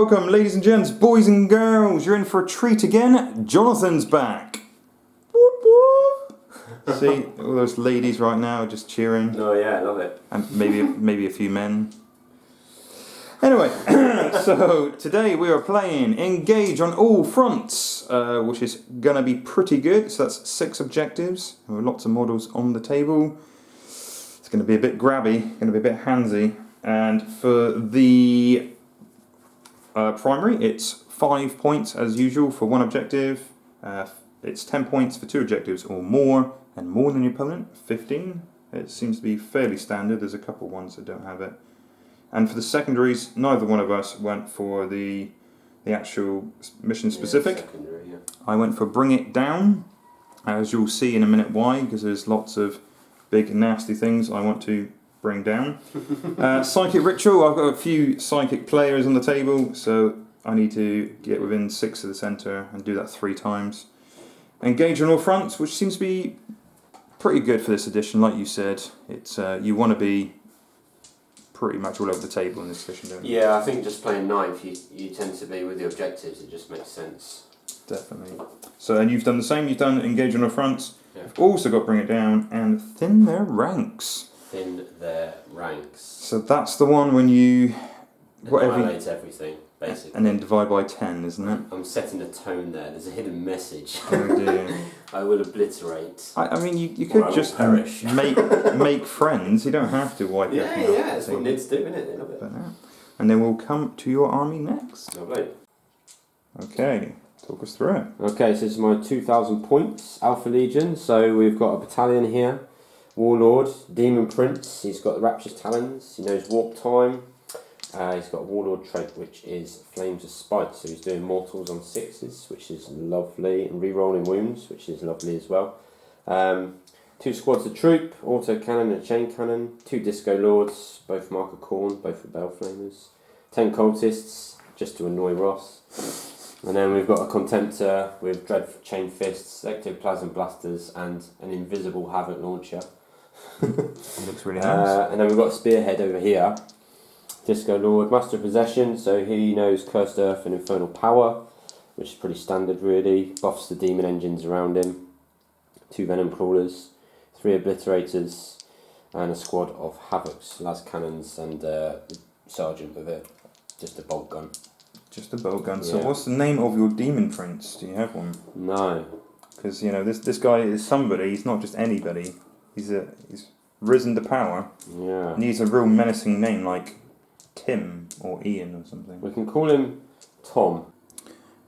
Welcome, ladies and gents, boys and girls. You're in for a treat again. Jonathan's back. Whoop, whoop. See, all those ladies right now just cheering. Oh yeah, I love it. And maybe a few men. Anyway, so today we are playing Engage on All Fronts, which is going to be pretty good. So that's 6 objectives. There are lots of models on the table. It's going to be a bit grabby, going to be a bit handsy. And for the primary, it's 5 points as usual for 1 objective. It's 10 points for 2 objectives or more, and more than your opponent, 15. It seems to be fairly standard. There's a couple ones that don't have it. And for the secondaries, neither one of us went for the actual mission specific. Yeah. I went for Bring It Down, as you'll see in a minute why, because there's lots of big nasty things I want to bring down. Psychic Ritual, I've got a few psychic players on the table, so I need to get within 6 of the centre and do that 3 times. Engage on All Fronts, which seems to be pretty good for this edition, like you said. It's you want to be pretty much all over the table in this edition, don't you? Yeah, I think just playing 9th, you tend to be with the objectives, it just makes sense. Definitely. So, and you've done the same, you've done Engage on All Fronts. Yeah. You've also got Bring It Down and Thin Their Ranks. Thin their ranks. So that's the one when you... Annihilate everything, basically. And then divide by 10, isn't it? I'm setting a tone there, there's a hidden message. Oh dear. I will obliterate. I mean, you could just perish. make friends. You don't have to wipe everything out. Yeah, that's what Nids do, isn't it? They love it. And then we'll come to your army next. Lovely. Okay, talk us through it. Okay, so this is my 2,000 points, Alpha Legion. So we've got a battalion here. Warlord, Demon Prince, he's got the Rapturous Talons, he knows Warp Time. He's got a Warlord trait which is Flames of Spite, so he's doing Mortals on 6s, which is lovely, and re-rolling Wounds, which is lovely as well. 2 squads of troop, auto cannon and chain cannon, 2 Disco Lords, both Mark of Khorne, both for Baleflamers, 10 cultists, just to annoy Ross. And then we've got a Contemptor with Dread Chain Fists, Ectoplasm Blasters, and an Invisible Havoc Launcher. It looks really nice. And then we've got a Spearhead over here. Disco Lord, Master of Possession, so he knows Cursed Earth and Infernal Power, which is pretty standard really. Buffs the demon engines around him. 2 Venom Crawlers, 3 Obliterators, and a squad of Havocs, las cannons, and Sergeant with just a bolt gun. Just a bolt gun. Yeah. So what's the name of your Demon Prince? Do you have one? No. Because, you know, this guy is somebody. He's not just anybody. He's risen to power. Yeah. And he's a real menacing name like Tim or Ian or something. We can call him Tom.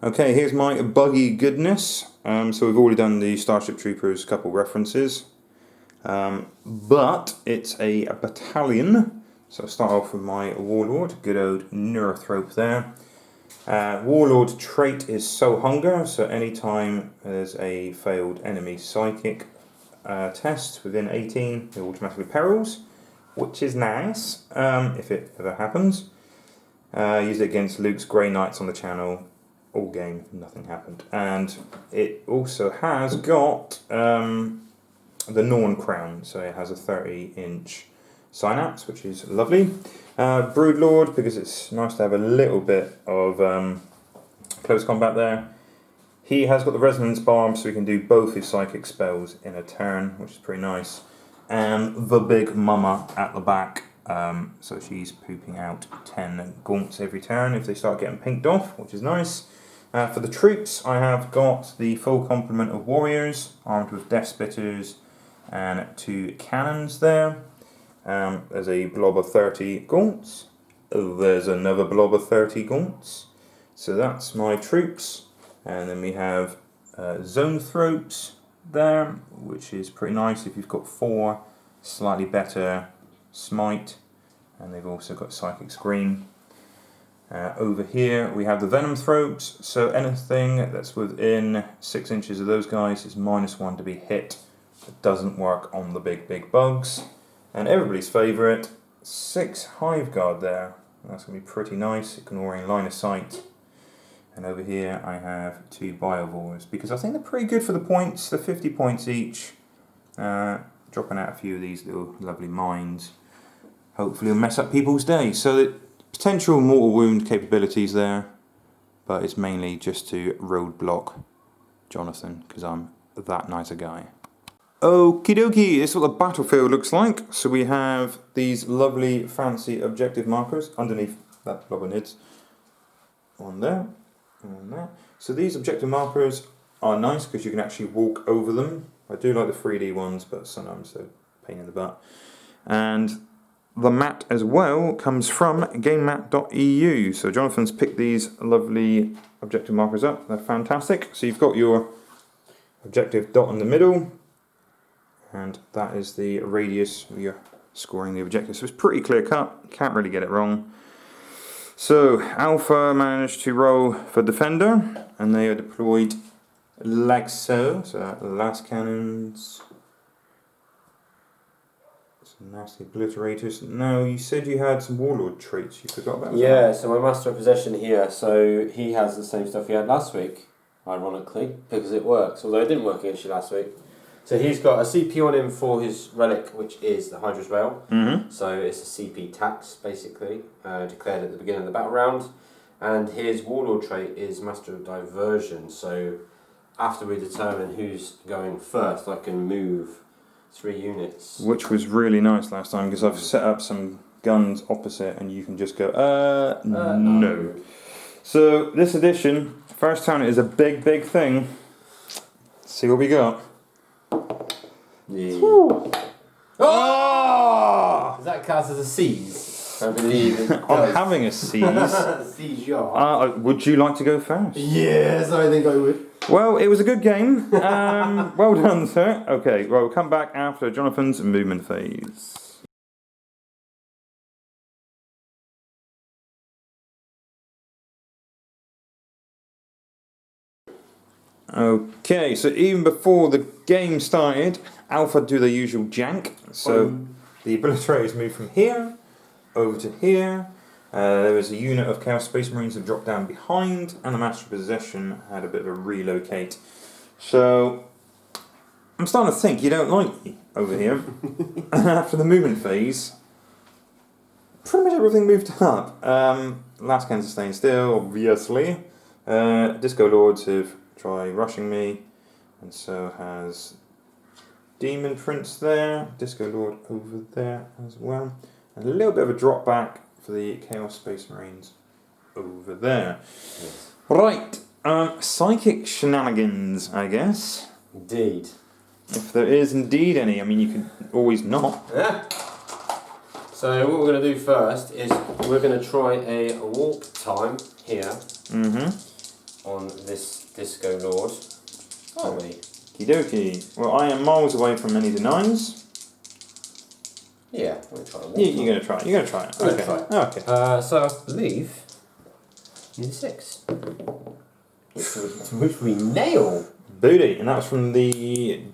Okay, here's my buggy goodness. So we've already done the Starship Troopers couple references. But it's a battalion. So I'll start off with my Warlord, good old Neurothrope there. Warlord trait is So Hunger, so anytime there's a failed enemy psychic test within 18, it automatically perils, which is nice, if it ever happens. Use it against Luke's Grey Knights on the channel, all game, nothing happened. And it also has got the Norn Crown, so it has a 30-inch synapse, which is lovely. Broodlord, because it's nice to have a little bit of close combat there. He has got the Resonance Barb, so he can do both his psychic spells in a turn, which is pretty nice. And the big mama at the back, so she's pooping out 10 gaunts every turn if they start getting pinked off, which is nice. For the troops, I have got the full complement of warriors, armed with Death Spitters and 2 cannons there. There's a blob of 30 gaunts. There's another blob of 30 gaunts. So that's my troops. And then we have Zonethropes there, which is pretty nice if you've got 4 slightly better Smite. And they've also got Psychic Scream. Over here we have the Venomthropes. So anything that's within 6 inches of those guys is -1 to be hit. It doesn't work on the big bugs. And everybody's favourite, 6 Hive Guard there. That's going to be pretty nice, ignoring line of sight. And over here I have 2 Biovores, because I think they're pretty good for the points. They're 50 points each. Dropping out a few of these little lovely mines. Hopefully it'll mess up people's day. So potential mortal wound capabilities there, but it's mainly just to roadblock Jonathan, because I'm that nice a guy. Okie dokie, this is what the battlefield looks like. So we have these lovely fancy objective markers underneath that blob of nids. On there, on there. So these objective markers are nice because you can actually walk over them. I do like the 3D ones, but sometimes they're a pain in the butt. And the mat as well comes from gamemat.eu. So Jonathan's picked these lovely objective markers up. They're fantastic. So you've got your objective dot in the middle, and that is the radius where you're scoring the objective. So it's pretty clear cut, can't really get it wrong. So Alpha managed to roll for defender, and they are deployed like so. So last cannons, some nasty obliterators. Now you said you had some warlord traits, you forgot about that. Yeah, so my master of possession here, so he has the same stuff he had last week, ironically, because it works, although it didn't work against you last week. So he's got a CP on him for his relic, which is the Hydra's Rail. So it's a CP tax, basically, declared at the beginning of the battle round. And his warlord trait is Master of Diversion. So after we determine who's going first, I can move 3 units. Which was really nice last time, because I've set up some guns opposite and you can just go, no. So this edition, first town is a big thing. Let's see what we got. Yeah. Oh! Does that count as a seize? I believe it does. I'm having a seize. Seizure. Would you like to go first? Yes, I think I would. Well, it was a good game. Well done, sir. Okay, well, we'll come back after Jonathan's movement phase. Okay, so even before the game started, Alpha do the usual jank. So the obliterators move from here over to here. There was a unit of Chaos Space Marines that dropped down behind, and the Master of Possession had a bit of a relocate. So I'm starting to think you don't like me over here. And after the movement phase, pretty much everything moved up. Last cans are staying still, obviously. Disco Lords have tried rushing me, and so has Demon Prince there, Disco Lord over there as well. And a little bit of a drop back for the Chaos Space Marines over there. Yes. Right, psychic shenanigans, I guess. Indeed. If there is indeed any, I mean, you can always not. Yeah. So what we're going to do first is we're going to try a warp time here on this Disco Lord. Oh. Okie dokie. Well, I am miles away from any denies. Yeah, I'm going to try a warp Yeah, time. you're going to try it. You're going to try it. I'm Okay. gonna try it. Okay. So I believe you're the 6. Which we nail. Booty, and that's from the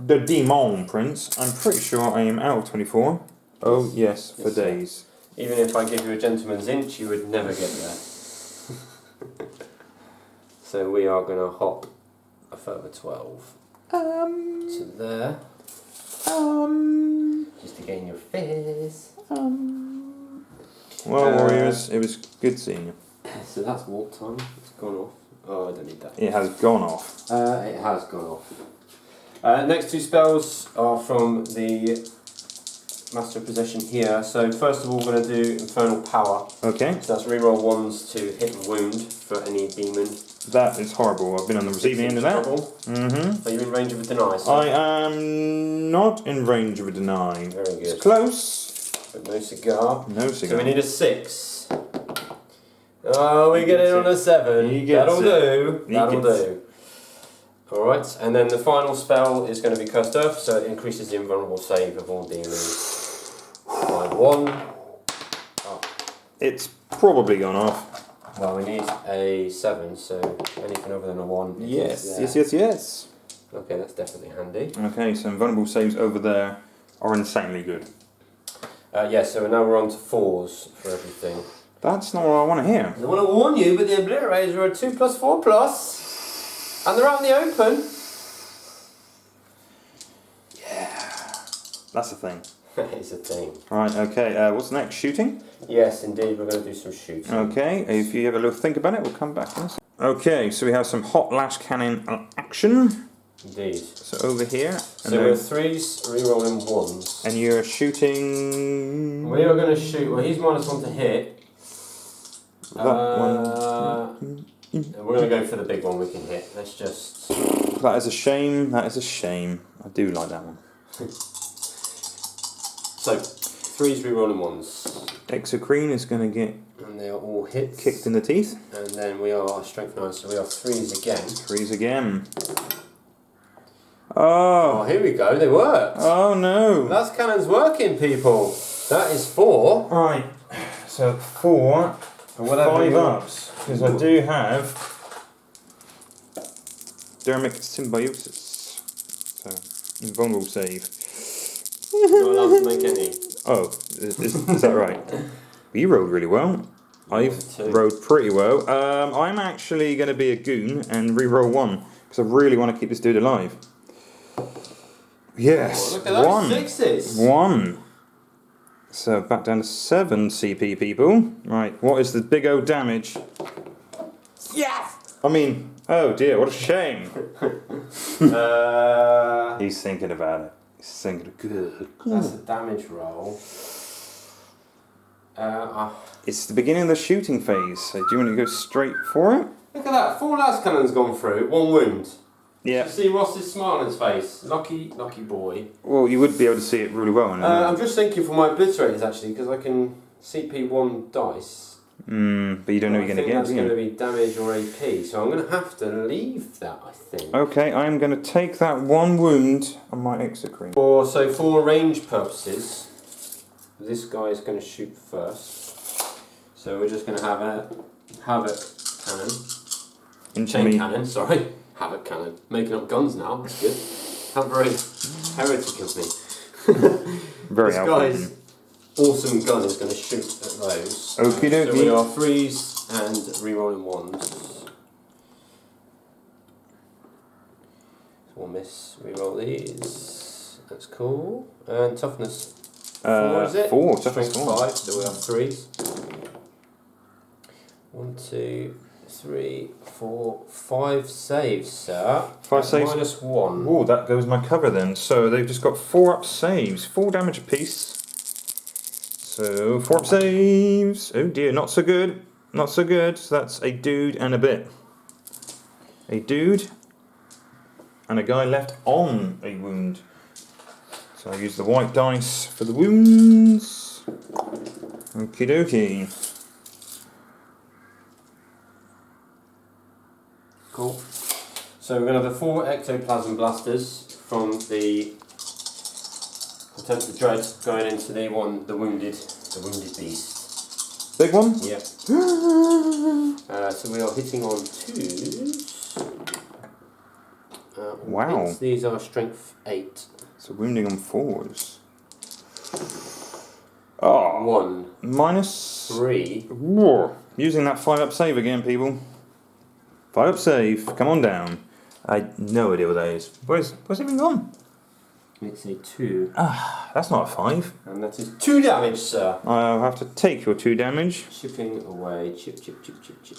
Demon Prince. I'm pretty sure I am out of 24. Oh yes, for Yes, sir. days. Even if I give you a gentleman's inch, you would never get there. So we are going to hop a further 12 to there. Just to gain your fizz. Well, Warriors, it was good seeing you. So that's warp time. It's gone off. Oh, I don't need that. It has gone off. It has gone off. Next 2 spells are from the Master of Possession here. So first of all, we're going to do Infernal Power. Okay. So that's reroll 1s to hit and wound for any demon. That is horrible. I've been on the receiving end of that. Are you in range of a deny? So? I am not in range of a deny. Very good. It's close. But no cigar. No cigar. So we need a 6. Oh, we get it on a 7. That'll do. That'll do. Alright, and then the final spell is going to be Cursed Earth, so it increases the invulnerable save of all demons by 1. Oh. It's probably gone off. Well, we need a 7, so anything other than a 1. Yes, yes. Okay, that's definitely handy. Okay, so invulnerable saves over there are insanely good. Yeah, so now we're on to 4s for everything. That's not what I want to hear. I want to warn you, but the obliterators are a 2+4+, and they're out in the open. Yeah, that's the thing. It's a thing. Right, okay, what's next? Shooting? Yes, indeed, we're going to do some shooting. Okay, if you have a little think about it, we'll come back in a second. Okay, so we have some hot lash cannon action. Indeed. So over here. So we're 3s, rerolling 1s. And you're shooting... We are going to shoot, well he's -1 to hit. That one. We're going to go for the big one we can hit. Let's just... That is a shame, that is a shame. I do like that one. So, 3s, rerolling 1s. Exocrine is going to get... And they are all hits. Kicked in the teeth. And then we are strength 9, so we are 3s again. 3s again. Oh. Oh, here we go, they worked. Oh no. Lash cannon's working, people. That is 4. Right, so 4, 5 ups. Because I do have dermic symbiosis. So, invulnerable save. You're not allowed to make any. Oh, is that right? You rolled really well. I've rolled pretty well. I'm actually going to be a goon and re-roll 1 because I really want to keep this dude alive. Yes, Oh, look at those 6s. 1. So back down to 7 CP, people. Right, what is the big old damage? Yes! I mean, oh dear, what a shame. He's thinking about it. He's thinking, good. That's a damage roll. It's the beginning of the shooting phase, so do you want to go straight for it? Look at that, 4 lash cannons gone through, 1 wound. Yeah. You see Ross's smile on his face. Lucky boy. Well, you would be able to see it really well. I'm just thinking for my obliterators actually, because I can CP 1 dice. But you don't know you're going to get. That's going to be damage or AP, so I'm going to have to leave that, I think. Okay, I'm going to take that 1 wound on my exocrine. So for range purposes, this guy is going to shoot first. So we're just going to have a havoc cannon. Chain cannon, sorry. Havoc cannon. Making up guns now, that's good. How very heretic of me. Very This guy's awesome gun is going to shoot at those. Okie dokie. So we are 3s and rerolling 1s. One miss, reroll these. That's cool. And toughness 4 is it? 4, toughness Strength 4. 5, so we have 3s. 1, 2, 3, 4, 5 saves, sir. 5 saves. -1. Oh, that goes my cover then. So they've just got 4 up saves, 4 damage apiece. So 4 up saves. Oh dear, not so good. Not so good. So that's a dude and a bit. A dude and a guy left on a wound. So I use the white dice for the wounds. Okie dokie. Cool. So we're going to have the 4 ectoplasm blasters from the Attempted Dread going into the wounded beast. Big one? Yep. So we are hitting on 2s. Wow. Hits. These are strength 8. So wounding on 4s. Oh. 1. -3. 3. Whoa. Using that 5 up save again, people. 5 up save. Come on down. I had no idea what that is. Where's it even gone? It's a 2. That's not a 5. And that is 2 damage, sir. I'll have to take your 2 damage. Chipping away. Chip, chip, chip, chip, chip.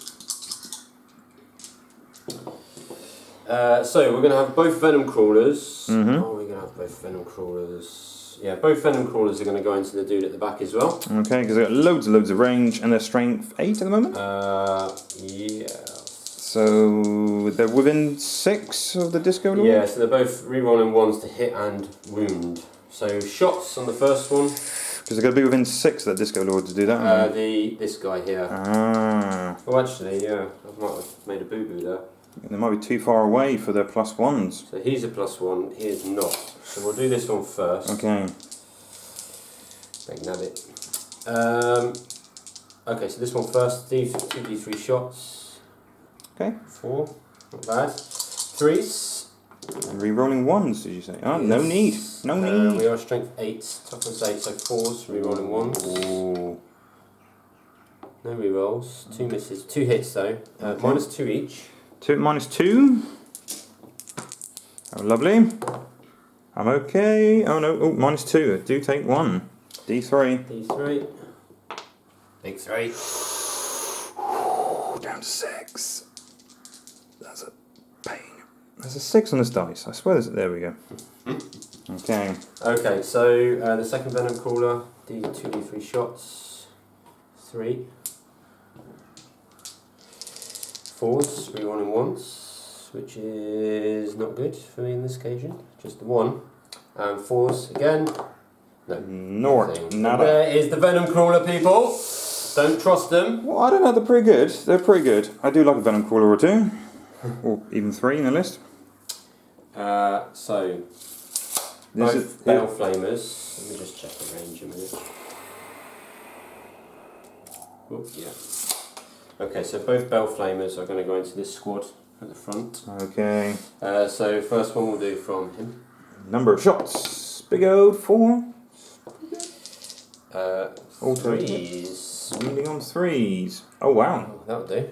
So we're going to have both venom crawlers. Oh, we're going to have both venom crawlers. Yeah, both venom crawlers are going to go into the dude at the back as well. Okay, because they've got loads and loads of range, and they're strength 8 at the moment. Yeah. So they're within 6 of the disco lord? Yeah, so they're both rerolling 1s to hit and wound. So shots on the first one. Because they're going to be within 6 of that disco lord to do that. This guy here. Ah. Oh, actually, yeah, I might have made a boo-boo there. They might be too far away for their +1s. So he's a +1, he is not. So we'll do this one first. Okay. Big nabbit. Okay, so this one first, 2d3 shots. Okay. 4, not bad. 3s. Rerolling 1s, did you say? Oh, no need. No need. We are strength 8, toughness 8, so 4s, rerolling 1s. Ooh. No rerolls, 2 misses, 2 hits though. -2 each. 2 -2. Oh, lovely. I'm okay. Oh no, oh, -2. I do take 1. D3. D3. Big 3. Down to 6. That's a pain. There's a 6 on this dice. I swear there we go. Okay. Okay, so the second Venom Crawler, D3 shots. 3. 4s, rerolling once, which is not good for me in this occasion. Just the 1. And 4s again. No. Nort. Nada. There is the Venom Crawler, people. Don't trust them. Well, I don't know. They're pretty good. They're pretty good. I do like a Venom Crawler or 2. Or even 3 in the list. So, This both Bale Flamers. Let me just check the range a minute. Oh, yeah. Okay, so both Bale Flamers are going to go into this squad at the front. Okay. So first one we'll do from him. Number of shots. Big old 4. All 3s. Leading on 3s. Oh wow. Oh, that'll do.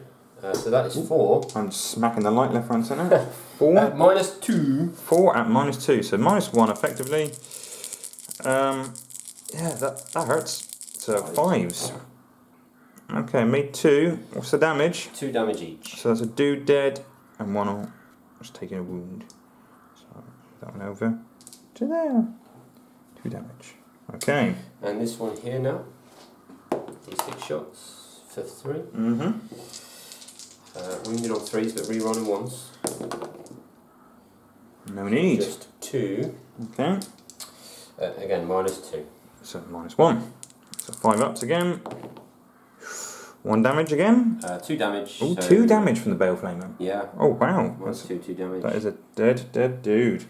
So that is 4. I'm just smacking the light left, right, and centre. 4. -2. 4 at -2, so -1 effectively. Yeah, that hurts. So 5s. Okay, made 2. What's the damage? 2 damage each. So that's a dude dead and 1 all. Just taking a wound. So that one over to there. 2 damage. Okay. And this one here now. D6 shots. 3. Mm-hmm. Wounded on 3s, but rerolling ones. No need. Just 2. Okay. Again, -2. So -1. So 5 ups again. 1 damage again. 2 damage. Oh, so 2 damage from the Bale Flamer. Yeah. Oh wow. -2 damage. That is a dead dude.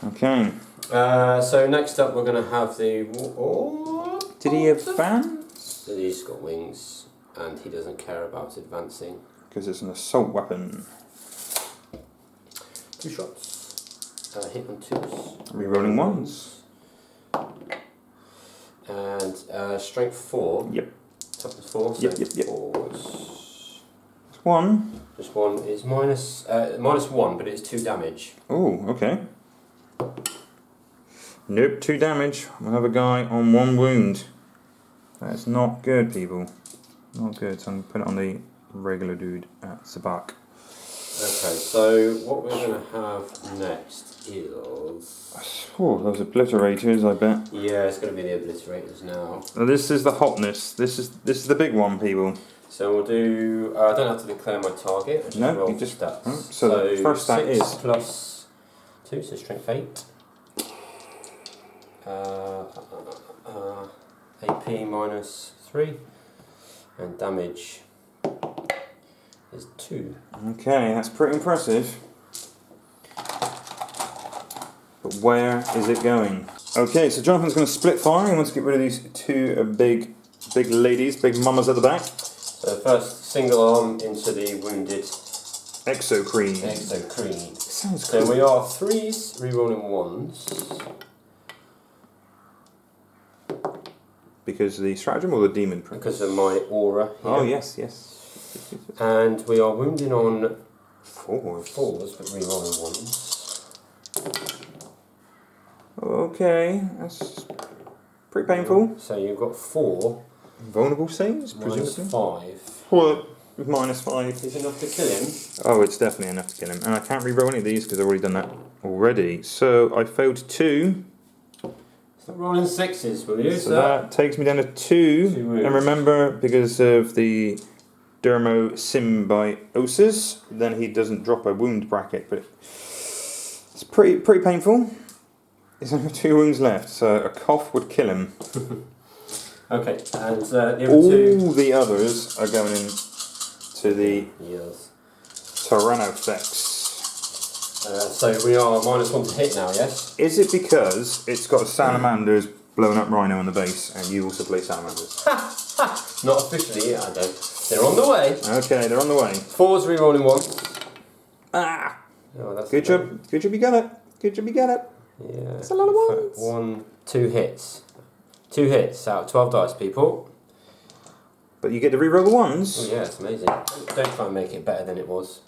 Okay. So next up we're going to have the... Oh, Did he advance? so he's got wings and he doesn't care about advancing. Because it's an assault weapon. 2 shots. Hit on 2s. Rerolling 1s. And strength 4. Yep. Toughness 4. So Yep. 4s. It's 1. This one is -1, but it's 2 damage. Oh, okay. Nope, 2 damage. We'll have a guy on 1 wound. That's not good, people. Not good. So I'm going to put it on the regular dude at the back. Okay, so what we're going to have next is... Oh, those obliterators, I bet. Yeah, it's going to be the obliterators now. Now, this is the hotness. This is the big one, people. So we'll do... I don't have to declare my target. I just No, roll you just... stats. Oh, so the first stat 6 is... plus 2, so strength 8. AP -3. And damage is 2. Okay, that's pretty impressive. But where is it going? Okay, so Jonathan's going to split fire. He wants to get rid of these 2 big ladies, big mamas at the back. So first, single arm into the wounded Exocreed. Exocreed. Sounds So cool. we are 3s, rerolling 1s. Because of the stratagem or the demon print? Because of my aura here. Oh, yes. And we are wounding on 4s. 4s, but rerolling 1s. Okay, that's pretty painful. So you've got 4. Vulnerable saves, Minus presumably? 5. Well, -5. Is enough to kill him? Oh, it's definitely enough to kill him. And I can't re-roll any of these because I've already done that already. So I failed 2. Stop rolling 6s, will you? So that takes me down to 2. 2 wounds. And remember, because of the dermosymbiosis, then he doesn't drop a wound bracket. But it's pretty painful. There's only 2 wounds left, so a cough would kill him. Okay, and the other 2... All the others are going in to the Yes. Tyranids. So we are -1 to hit now, yes? Is it because it's got salamanders blowing up rhino on the base and you also play salamanders? Not officially, I don't. They're on the way. Okay, they're on the way. 4s, rerolling 1s. Ah! Oh, that's Good job you got it. Good job you got it. Yeah. That's a lot of ones. 2 hits. 2 hits out of 12 dice, people. But you get to reroll the ones. Oh, yeah, it's amazing. Don't try and make it better than it was.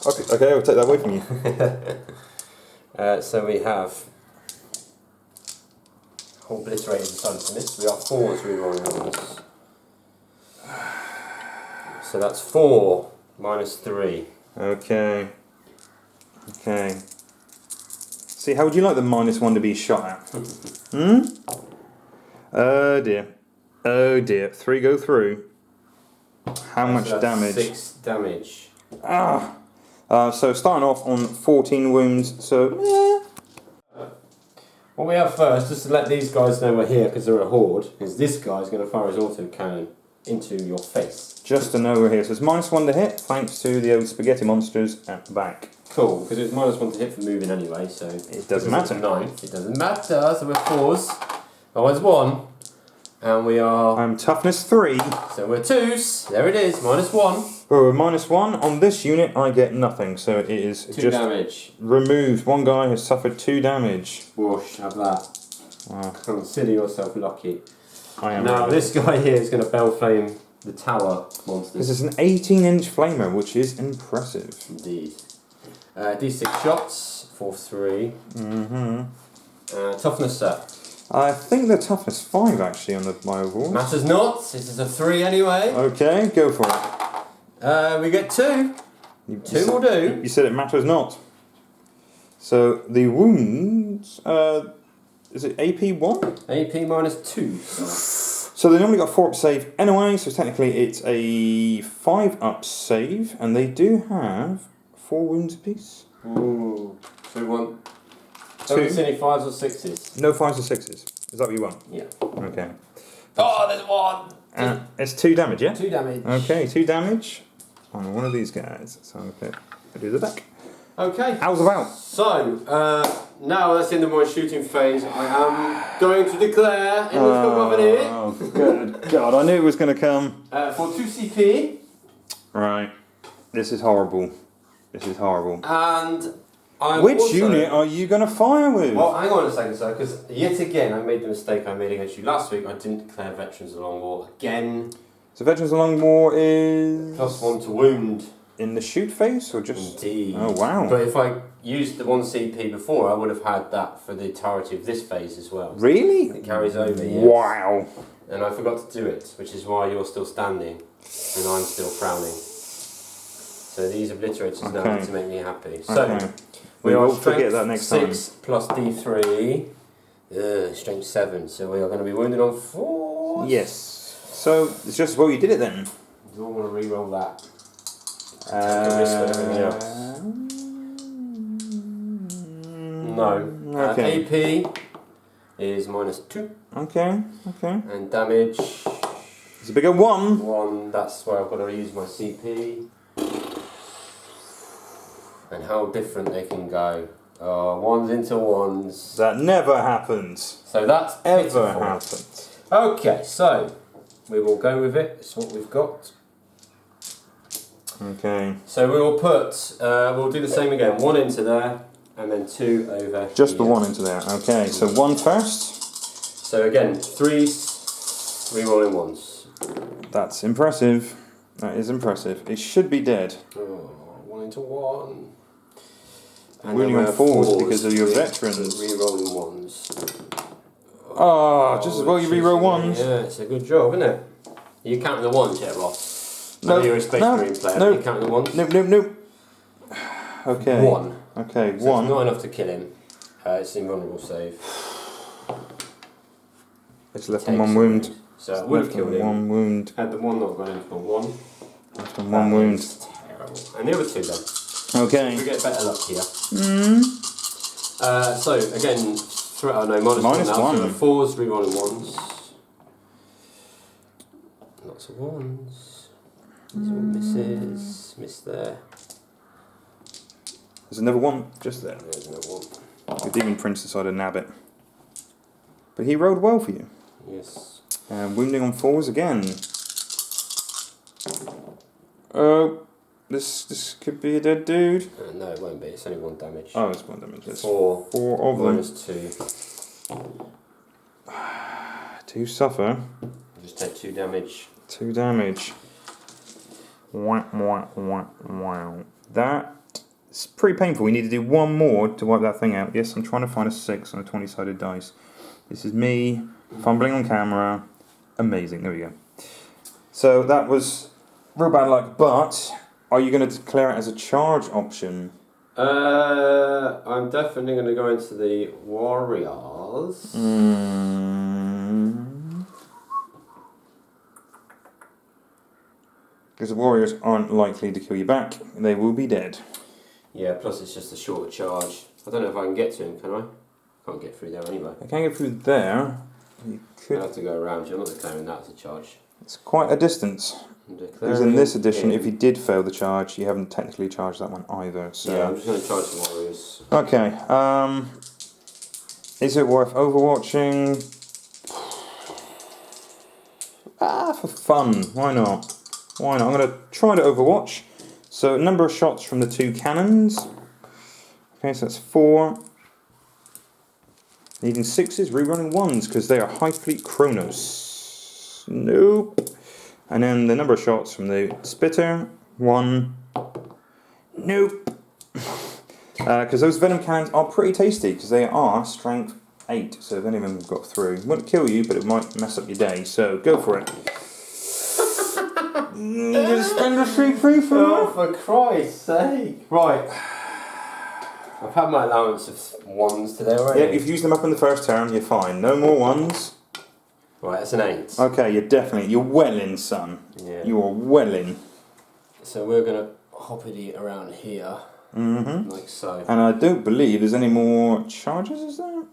Okay, I'll take that away from you. So we have obliterated the sun to miss. We are 4s rerolling ones. So that's 4 minus 3. Okay. Okay. See, how would you like the -1 to be shot at? Hmm? Oh dear. Oh dear. 3 go through. How much So that's damage? 6 damage. Ah! So starting off on 14 wounds, so... What we have first, just to let these guys know we're here because they're a horde, is this guy's going to fire his auto cannon into your face. Just to know we're here. So it's -1 to hit, thanks to the old spaghetti monsters at the back. Cool, because it's -1 to hit for moving anyway, so... It doesn't matter. 9. It doesn't matter, so we're 4s. Oh, it's 1. And we are... I'm toughness 3. So we're 2s. There it is, -1. Oh, -1. On this unit, I get nothing, so it is 2 just damage. removed. One guy has suffered 2 damage. Whoosh, have that. Wow. Consider yourself lucky. I am. Now, ready. this guy here is going to bell flame the tower monsters. This is an 18-inch flamer, which is impressive. Indeed. D6 shots for 3. Mm-hmm. Toughness, sir. I think they're toughness 5 actually on my overall. Matters not. This is a 3 anyway. Okay, go for it. We get 2. 2 will do. You said it matters not. So the wounds, is it AP 1? AP -2. So they normally got 4 up save anyway, so technically it's a 5 up save, and they do have 4 wounds apiece. Ooh. So we want... 2. Don't see any 5s or 6s. No 5s or 6s. Is that what you want? Yeah. Okay. Oh, there's 1! It's 2 damage, yeah? 2 damage. Okay, 2 damage on one of these guys. So I'm going to do the back. Okay. How's about? So, now that's the end of my shooting phase. I am going to declare in the company Oh, good God, I knew it was going to come. for 2 CP. Right. This is horrible. This is horrible. And I'm Which also, unit are you going to fire with? Well, hang on a second, sir, because yet again I made the mistake I made against you last week. I didn't declare Veterans of the Long War again. So Veterans of the Long War is... +1 to wound. In the shoot phase, or just... Indeed. Oh, wow. But if I used the 1 CP before, I would have had that for the entirety of this phase as well. Really? It carries over, yes. Wow. And I forgot to do it, which is why you're still standing and I'm still frowning. So these obliterators now need to make me happy. So Okay. we will are forget that next 6 plus D3, strength 7. So we are going to be wounded on 4. Yes. So it's just well you did it then. Do I want to re-roll that? Take a risk with everything else. No. Okay. AP is -2. Okay. Okay. And damage It's a bigger 1. 1. That's where I've got to use my CP. And how different they can go. 1s into 1s. That never happens. So that's Ever pitiful. happens. Okay, so we will go with it. It's what we've got. Okay. So we will put, we'll do the same again. 1 into there, and then 2 over Just the here. 1 into there. Okay, so 1 first. So again, 3s, re-rolling 1s. That's impressive. That is impressive. It should be dead. 1 into 1. And Wounding then on we have 4s because of your 3 veterans. Re-rolling 1s. Oh, just as well you re-roll 1s. Yeah, it's a good job, isn't it? Are you counting the 1s yet, Ross? No, You're a Space Marine player. no. Are you counting the 1s? Nope, nope, nope. Okay. 1. Okay, So 1. it's not enough to kill him. It's an invulnerable save. It's left Takes on 1 wound. So it would have Left killed on him. 1 wound. Had the 1 not gone into a 1. Left on 1 wound. That's terrible. And the other 2 then. Okay. We get better luck here. Mm. So again, -1 Minus now. one. So the 4s, re-rolling 1s. Lots of 1s. This one misses. Miss there. There's another 1 just there. There's another 1. The Demon Prince decided to nab it. But he rolled well for you. Yes. Wounding on 4s again. This could be a dead dude. No, it won't be. It's only 1 damage. Oh, it's 1 damage. There's 4 of them. -2. 2 suffer. Just take 2 damage. 2 damage. Wow, wow, wow, wow. That It's pretty painful. We need to do one more to wipe that thing out. Yes, I'm trying to find a 6 on a 20-sided dice. This is me fumbling on camera. Amazing. There we go. So that was real bad luck, but are you going to declare it as a charge option? I'm definitely going to go into the Warriors. Because the Warriors aren't likely to kill you back. They will be dead. Yeah, plus it's just a shorter charge. I don't know if I can get to him, can I? Can't get through there anyway. I can't get through there. You could. I have to go around you. I'm not declaring that as a charge. It's quite a distance. Because in this edition, if you did fail the charge, you haven't technically charged that one either. So. Yeah, I'm just going to charge the Warriors. Okay. Is it worth overwatching? For fun. Why not? Why not? I'm going to try to overwatch. So, number of shots from the 2 cannons. Okay, so that's 4. Needing 6s, rerunning 1s, because they are High Fleet Kronos. Nope. And then the number of shots from the Spitter. 1. Nope. Because those Venom cannons are pretty tasty, because they are strength 8. So if any of them got through, it won't kill you, but it might mess up your day. So, go for it. Just spend a streak free for Oh, for Christ's sake! Right, I've had my allowance of 1s today already. Yeah, if you use them up in the first turn, you're fine. No more 1s. Right, that's an 8. Okay, you're well in, son. Yeah. You are well in. So we're gonna hoppity around here, like so. And I don't believe there's any more charges, is there?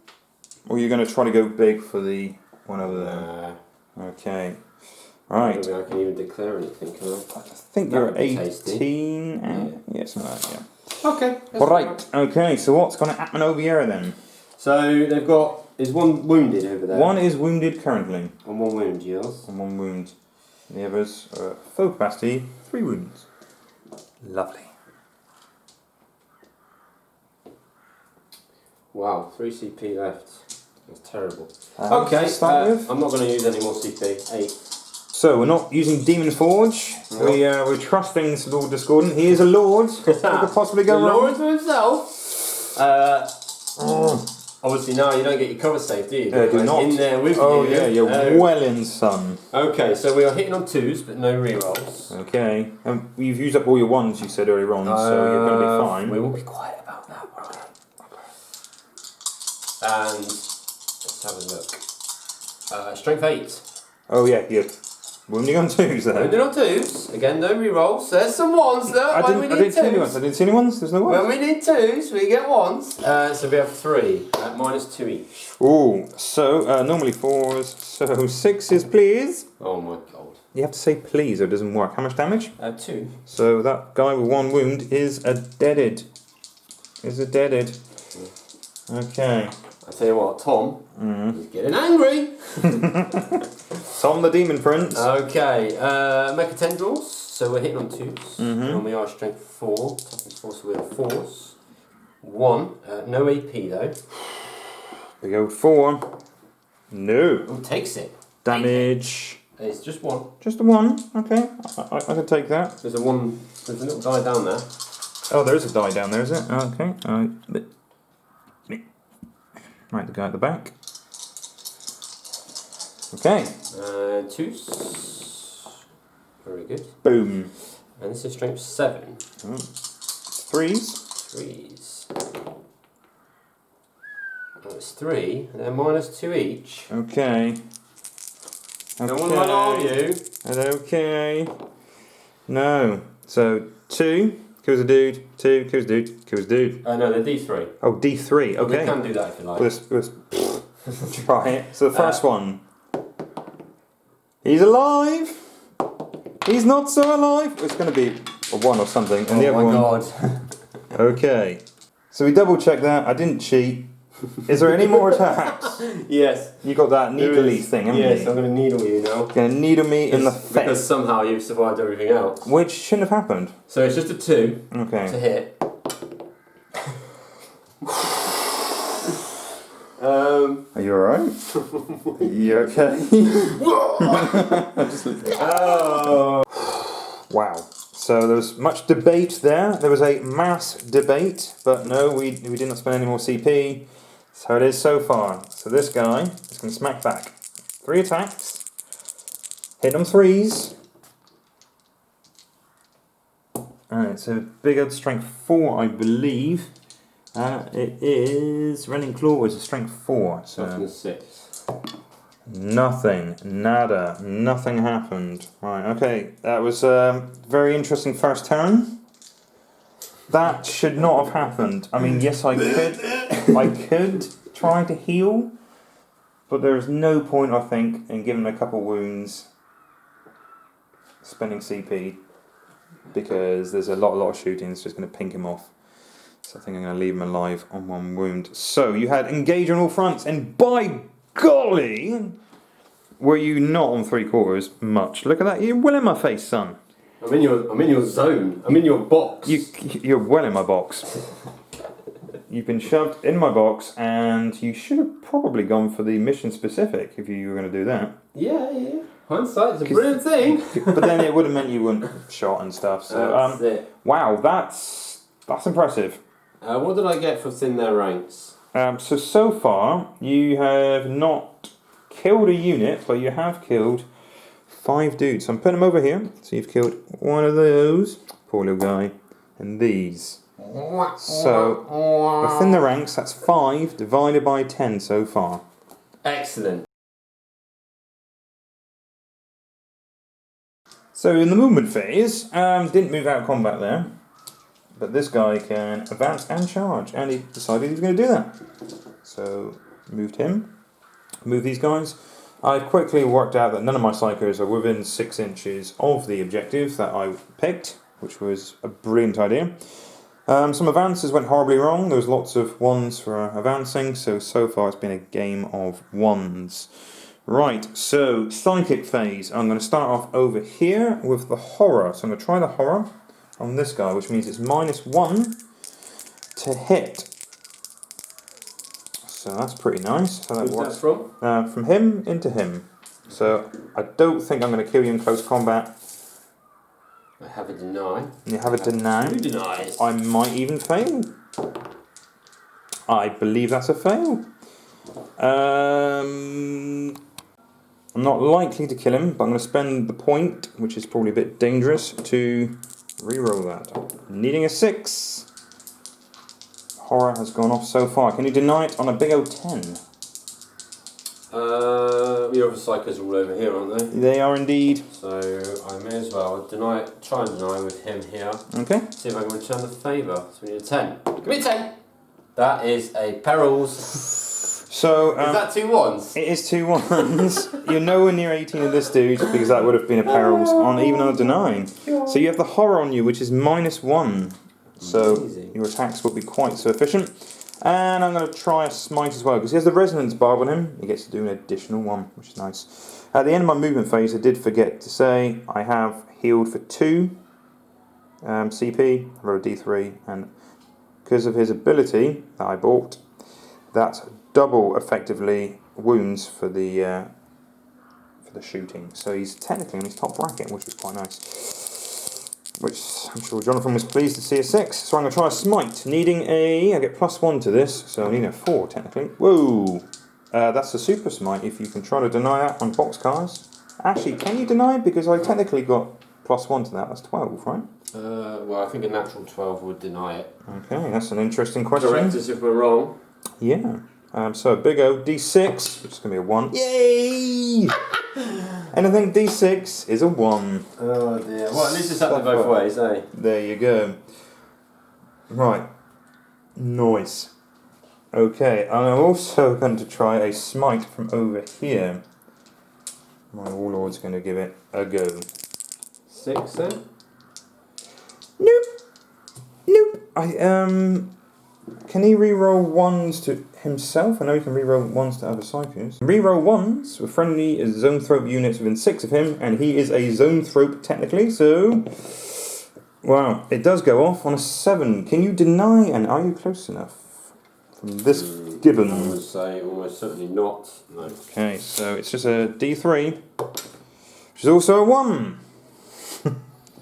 Or you're going to try to go big for the one over there? Okay. Right. Maybe I can even declare anything, can I? I think you're 18. Yeah, something like that, yeah. Okay. Right, okay, so what's going to happen over here then? So they've got, is one wounded over there? One is wounded currently. And one wound, yes. And 1 wound. The others are full capacity, 3 wounds. Lovely. Wow, 3 CP left. That's terrible. Okay, start with. I'm not going to use any more CP. 8. So we're not using Demon Forge. No. We're trusting this Lord Discordant. He is a lord. What could possibly go wrong? Lord to himself. Obviously now you don't get your cover safe, do you? Do not. In there with you. Oh yeah, you're well in, son. Okay, so we are hitting on 2s, but no rerolls. Okay, and you've used up all your 1s you said earlier on, so you're going to be fine. We will be quiet about that, right? And let's have a look. Strength 8. Oh yeah, you're wounding on 2s there. Wounding on 2s. Again, no rerolls. There's some 1s there. I didn't see any 1s. I didn't see any 1s. There's no 1s. When we need 2s, we get 1s. So we have 3. Minus 2 each. Ooh, so normally 4s. So 6s, please. Oh my god. You have to say please or it doesn't work. How much damage? 2. So that guy with 1 wound is a deaded. Okay. I tell you what, Tom is getting angry. Tom the Demon Prince. Okay, Mecha Tendrils. So we're hitting on 2s. And we are strength 4. Toughness 4, so we have 4s. 1. No AP though. We go 4. No. Who takes it? Damage. It's just 1. Just a 1. Okay. I can take that. There's a 1. There's a little die down there. Oh, there is a die down there, is it? Okay. Right, the guy at the back. Okay. 2s. Very good. Boom. And this is strength 7. 3s. 3s. That's 3, and they're minus 2 each. Okay. No one run on you. Okay. No. So 2 kills a dude. 2 kills a dude. Kills a dude. No, they're D3. Oh, D3. Okay. We can do that if you like. Let's try it. So the first one. He's alive. He's not so alive. It's going to be a 1 or something. And the other one. Oh my god. Okay. So we double checked that. I didn't cheat. Is there any more attacks? Yes. You got that needly thing, haven't you? Yes, I'm going to needle you now. You're going to needle me in the face. Because somehow you've survived everything else. Which shouldn't have happened. So it's just a 2 Okay. to hit. Are you alright? You okay? Oh. Wow. So there was much debate there. There was a mass debate, but no, we did not spend any more CP. So it is so far. So this guy is going to smack back. 3 attacks. Hit on 3s. Alright, so big old strength 4, I believe. It is Rending Claw is a strength 4. So 6. Nothing, nada, nothing happened. Right, okay, that was a very interesting first turn. That should not have happened. I mean, yes, I could try to heal, but there is no point, I think, in giving him a couple wounds, spending CP, because there's a lot of shooting that's just going to pink him off. So I think I'm going to leave him alive on 1 wound. So you had engage on all fronts, and by golly, were you not on 3/4 much? Look at that, you're well in my face, son. I'm in your zone. I'm in your box. You're well in my box. You've been shoved in my box, and you should have probably gone for the mission specific if you were going to do that. Yeah. Hindsight's a brilliant thing. But then it would have meant you weren't shot and stuff. So that's it. Wow, that's impressive. What did I get for thin their ranks? So far, you have not killed a unit, but you have killed 5 dudes. So I'm putting them over here. So you've killed 1 of those, poor little guy, and these. So within the ranks, that's 5 divided by 10 so far. Excellent. So in the movement phase, didn't move out of combat there. But this guy can advance and charge, and he decided he was going to do that. So, moved him. Moved these guys. I've quickly worked out that none of my psychos are within 6 inches of the objective that I picked, which was a brilliant idea. Some advances went horribly wrong. There was lots of 1s for advancing, so far it's been a game of 1s. Right, so psychic phase. I'm going to start off over here with the horror. So I'm going to try the horror on this guy, which means it's -1 to hit. So that's pretty nice. So that Who's works. that from? From him into him. So I don't think I'm going to kill you in close combat. I have a deny. You have a deny. 2 denies. I might even fail. I believe that's a fail. I'm not likely to kill him, but I'm going to spend the point, which is probably a bit dangerous, to reroll that. Needing a 6. Horror has gone off so far. Can you deny it on a big old 10? The other psychos are all over here, aren't they? They are indeed. So I may as well try and deny with him here. Okay. See if I can return the favour. So we need a 10. Give me a 10! That is a perils. So is that 2 1s? It is 2 1s. You're nowhere near 18 of this dude, because that would have been a perils on even on a deny. So you have the horror on you, which is -1. So Amazing. Your attacks will be quite so efficient. And I'm going to try a smite as well, because he has the resonance barb on him. He gets to do an additional 1, which is nice. At the end of my movement phase, I did forget to say I have healed for 2 CP, I rolled a D3, and because of his ability that I bought, that's double effectively wounds for the shooting. So he's technically in his top bracket, which is quite nice. Which I'm sure Jonathan was pleased to see a 6. So I'm going to try a smite. Needing I get +1 to this, so I need a 4 technically. Whoa! That's a super smite if you can try to deny that on boxcars. Actually, can you deny it? Because I technically got +1 to that. That's 12, right? Well, I think a natural 12 would deny it. Okay, that's an interesting question. Correct us if we're wrong. Yeah. So a big O D6, which is going to be a 1. Yay! Anything D6 is a 1. Oh dear. Well, at least it's happened both ways, eh? There you go. Right. Nice. Okay, and I'm also going to try a smite from over here. My warlord's going to give it a go. 6 then? Nope. Can he reroll 1s to himself? I know he can reroll 1s to other psychos. Reroll 1s with friendly zoanthrope units within 6 of him, and he is a zoanthrope technically, so... Wow, it does go off on a 7. Can you deny, and are you close enough? From this given. I would say almost certainly not. No. Okay, so it's just a D3, which is also a 1.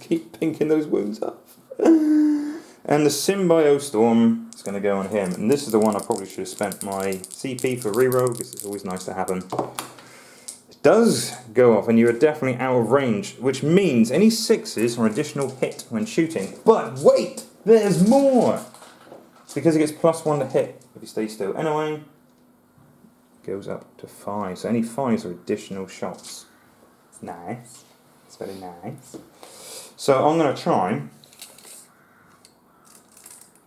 keep pinking those wounds up. And the Symbio Storm is going to go on him. And this is the one I probably should have spent my CP for reroll, because it's always nice to have them. It does go off, and you are definitely out of range, which means any 6s are an additional hit when shooting. But wait! There's more! Because he gets +1 to hit if he stays still. Anyway, goes up to 5. So any 5s are additional shots. Nice. It's very nice. So I'm going to try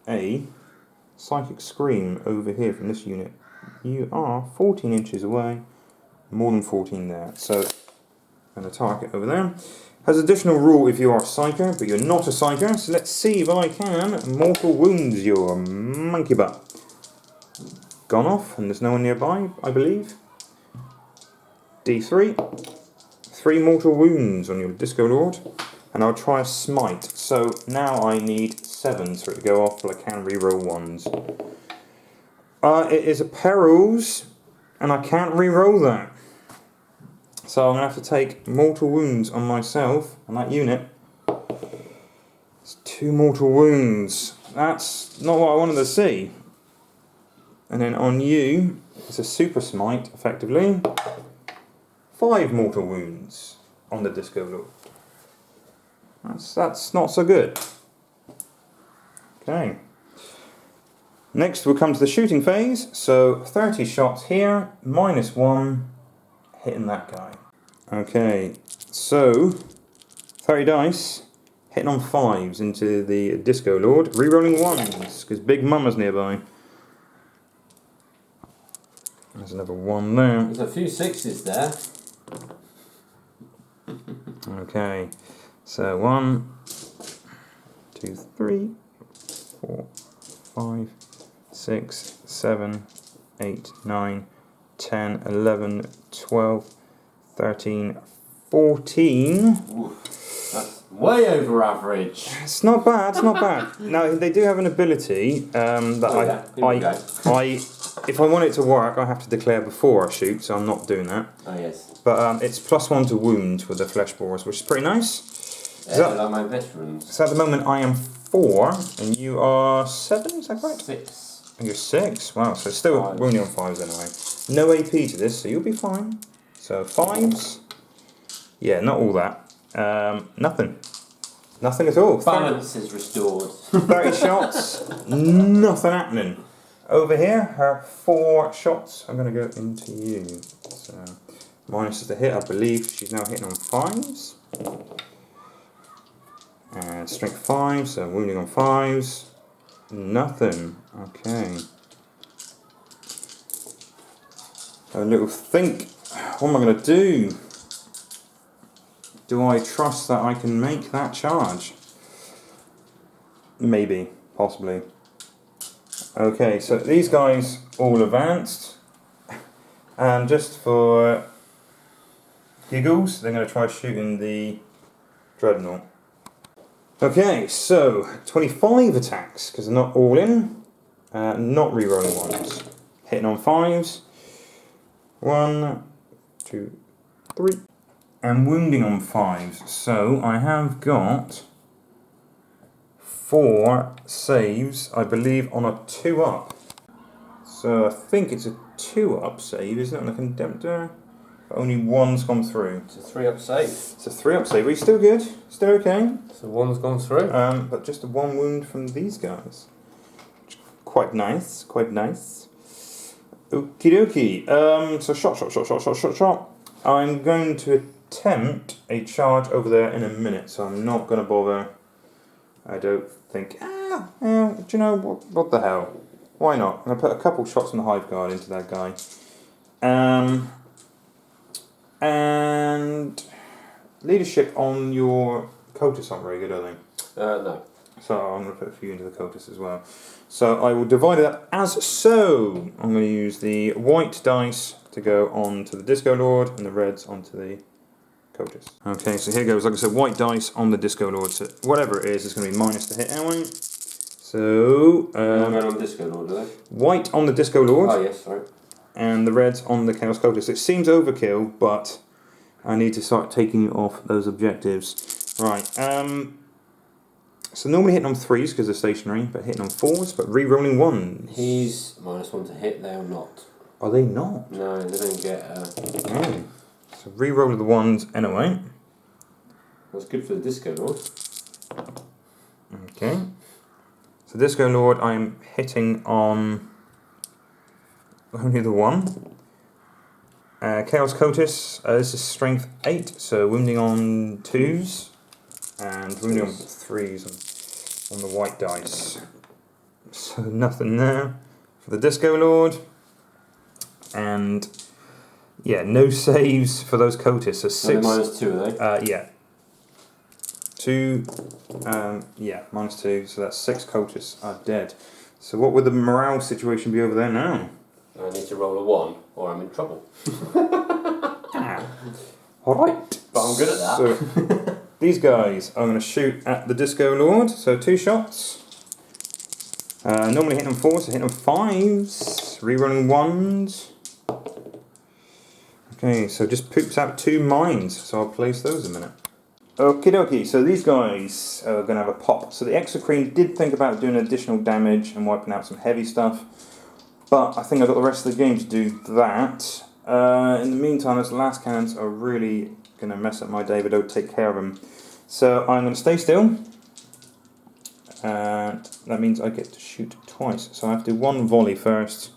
a Psychic Scream over here from this unit. You are 14 inches away, more than 14 there. So I'm going to target over there. Has additional rule if you are a Psyker, but you're not a Psyker. So let's see if I can mortal wounds your monkey butt. Gone off, and there's no one nearby, I believe. D3. 3 mortal wounds on your Disco Lord. And I'll try a smite. So now I need 7s for it to go off, but I can reroll 1s. It is a perils, and I can't reroll that. So I'm going to have to take mortal wounds on myself, on that unit. It's 2 mortal wounds. That's not what I wanted to see. And then on you, it's a super smite, effectively. 5 mortal wounds on the Disco Lord. That's not so good. Okay. Next we'll come to the shooting phase. So 30 shots here, -1, hitting that guy. Okay, so 30 dice, hitting on 5s into the Disco Lord, rerolling 1s, because Big Mama's nearby. There's another 1 there. There's a few 6s there. Okay, so 1, 2, 3, 4, 5, 6, 7, 8, 9, 10, 11, 12, 13, 14. Oof, that's way over average. It's not bad, it's not bad. Now, they do have an ability that if I want it to work, I have to declare before I shoot, so I'm not doing that. Oh, yes. But it's +1 to wound with the flesh borers, which is pretty nice. Yeah, like my veterans. So at the moment I am 4, and you are 7, is that correct? 6. And you're 6, wow, so still 5. wounding on 5s anyway. No AP to this, so you'll be fine. So 5s, yeah, not all that. Nothing. Nothing at all. Balance is restored. 30 shots, nothing happening. Over here, her 4 shots are going to go into you. So, minus is the hit, I believe she's now hitting on 5s. And strength 5, so wounding on 5s. Nothing. Okay. A little think. What am I going to do? Do I trust that I can make that charge? Maybe. Possibly. Okay, so these guys all advanced. And just for giggles, they're going to try shooting the Dreadnought. Okay, so 25 attacks, because they're not all in. Not rerolling 1s. Hitting on 5s. 1, 2, 3. And wounding on 5s. So I have got 4 saves, I believe, on a 2-up. So I think it's a 2-up save, isn't it, on the Contemptor? But only 1's gone through. It's a 3-up save. It's a 3-up save. Are you still good? Still okay? So 1's gone through. But just a 1 wound from these guys. Quite nice, quite nice. Okie dokie. So shot. I'm going to attempt a charge over there in a minute, so I'm not going to bother. I don't think. Do you know what the hell? Why not? I'm going to put a couple shots from the Hive Guard into that guy. And leadership on your cultists aren't very good, are they? No. So I'm going to put a few into the cultists as well. So I will divide it up as so. I'm going to use the white dice to go on to the Disco Lord and the reds onto the cultists. Okay, so here goes. Like I said, white dice on the Disco Lord. So whatever it is, it's going to be minus to hit anyway. So going on Disco Lord, are they? White on the Disco Lord. Oh yes, sorry. And the reds on the Chaos Cultists. It seems overkill, but I need to start taking off those objectives. Right. So normally hitting on 3s because they're stationary, but hitting on 4s, but re-rolling 1s. He's -1 to hit. They are not. Are they not? No, they don't get. Oh. So re-roll the 1s anyway. That's good for the Disco Lord. Okay. So Disco Lord, I'm hitting on only the 1. Chaos Cotis, this is strength 8, so wounding on 2s and wounding on 3s on the white dice. So nothing there for the Disco Lord. And yeah, no saves for those Cotis. So 6. -2, are they? Yeah. 2, yeah, -2, so that's 6 Cotis are dead. So what would the morale situation be over there now? I need to roll a 1 or I'm in trouble. Alright. But I'm good at that. So these guys are going to shoot at the Disco Lord, so 2 shots. Normally hitting on 4s, so hitting on 5s, rerunning 1s. Okay, so just poops out 2 mines, so I'll place those in a minute. Okie dokie, so these guys are going to have a pop. So the Exocrine did think about doing additional damage and wiping out some heavy stuff, but I think I've got the rest of the game to do that. In the meantime, those last cannons are really going to mess up my day, but don't take care of them. So I'm going to stay still. That means I get to shoot twice. So I have to do 1 volley first,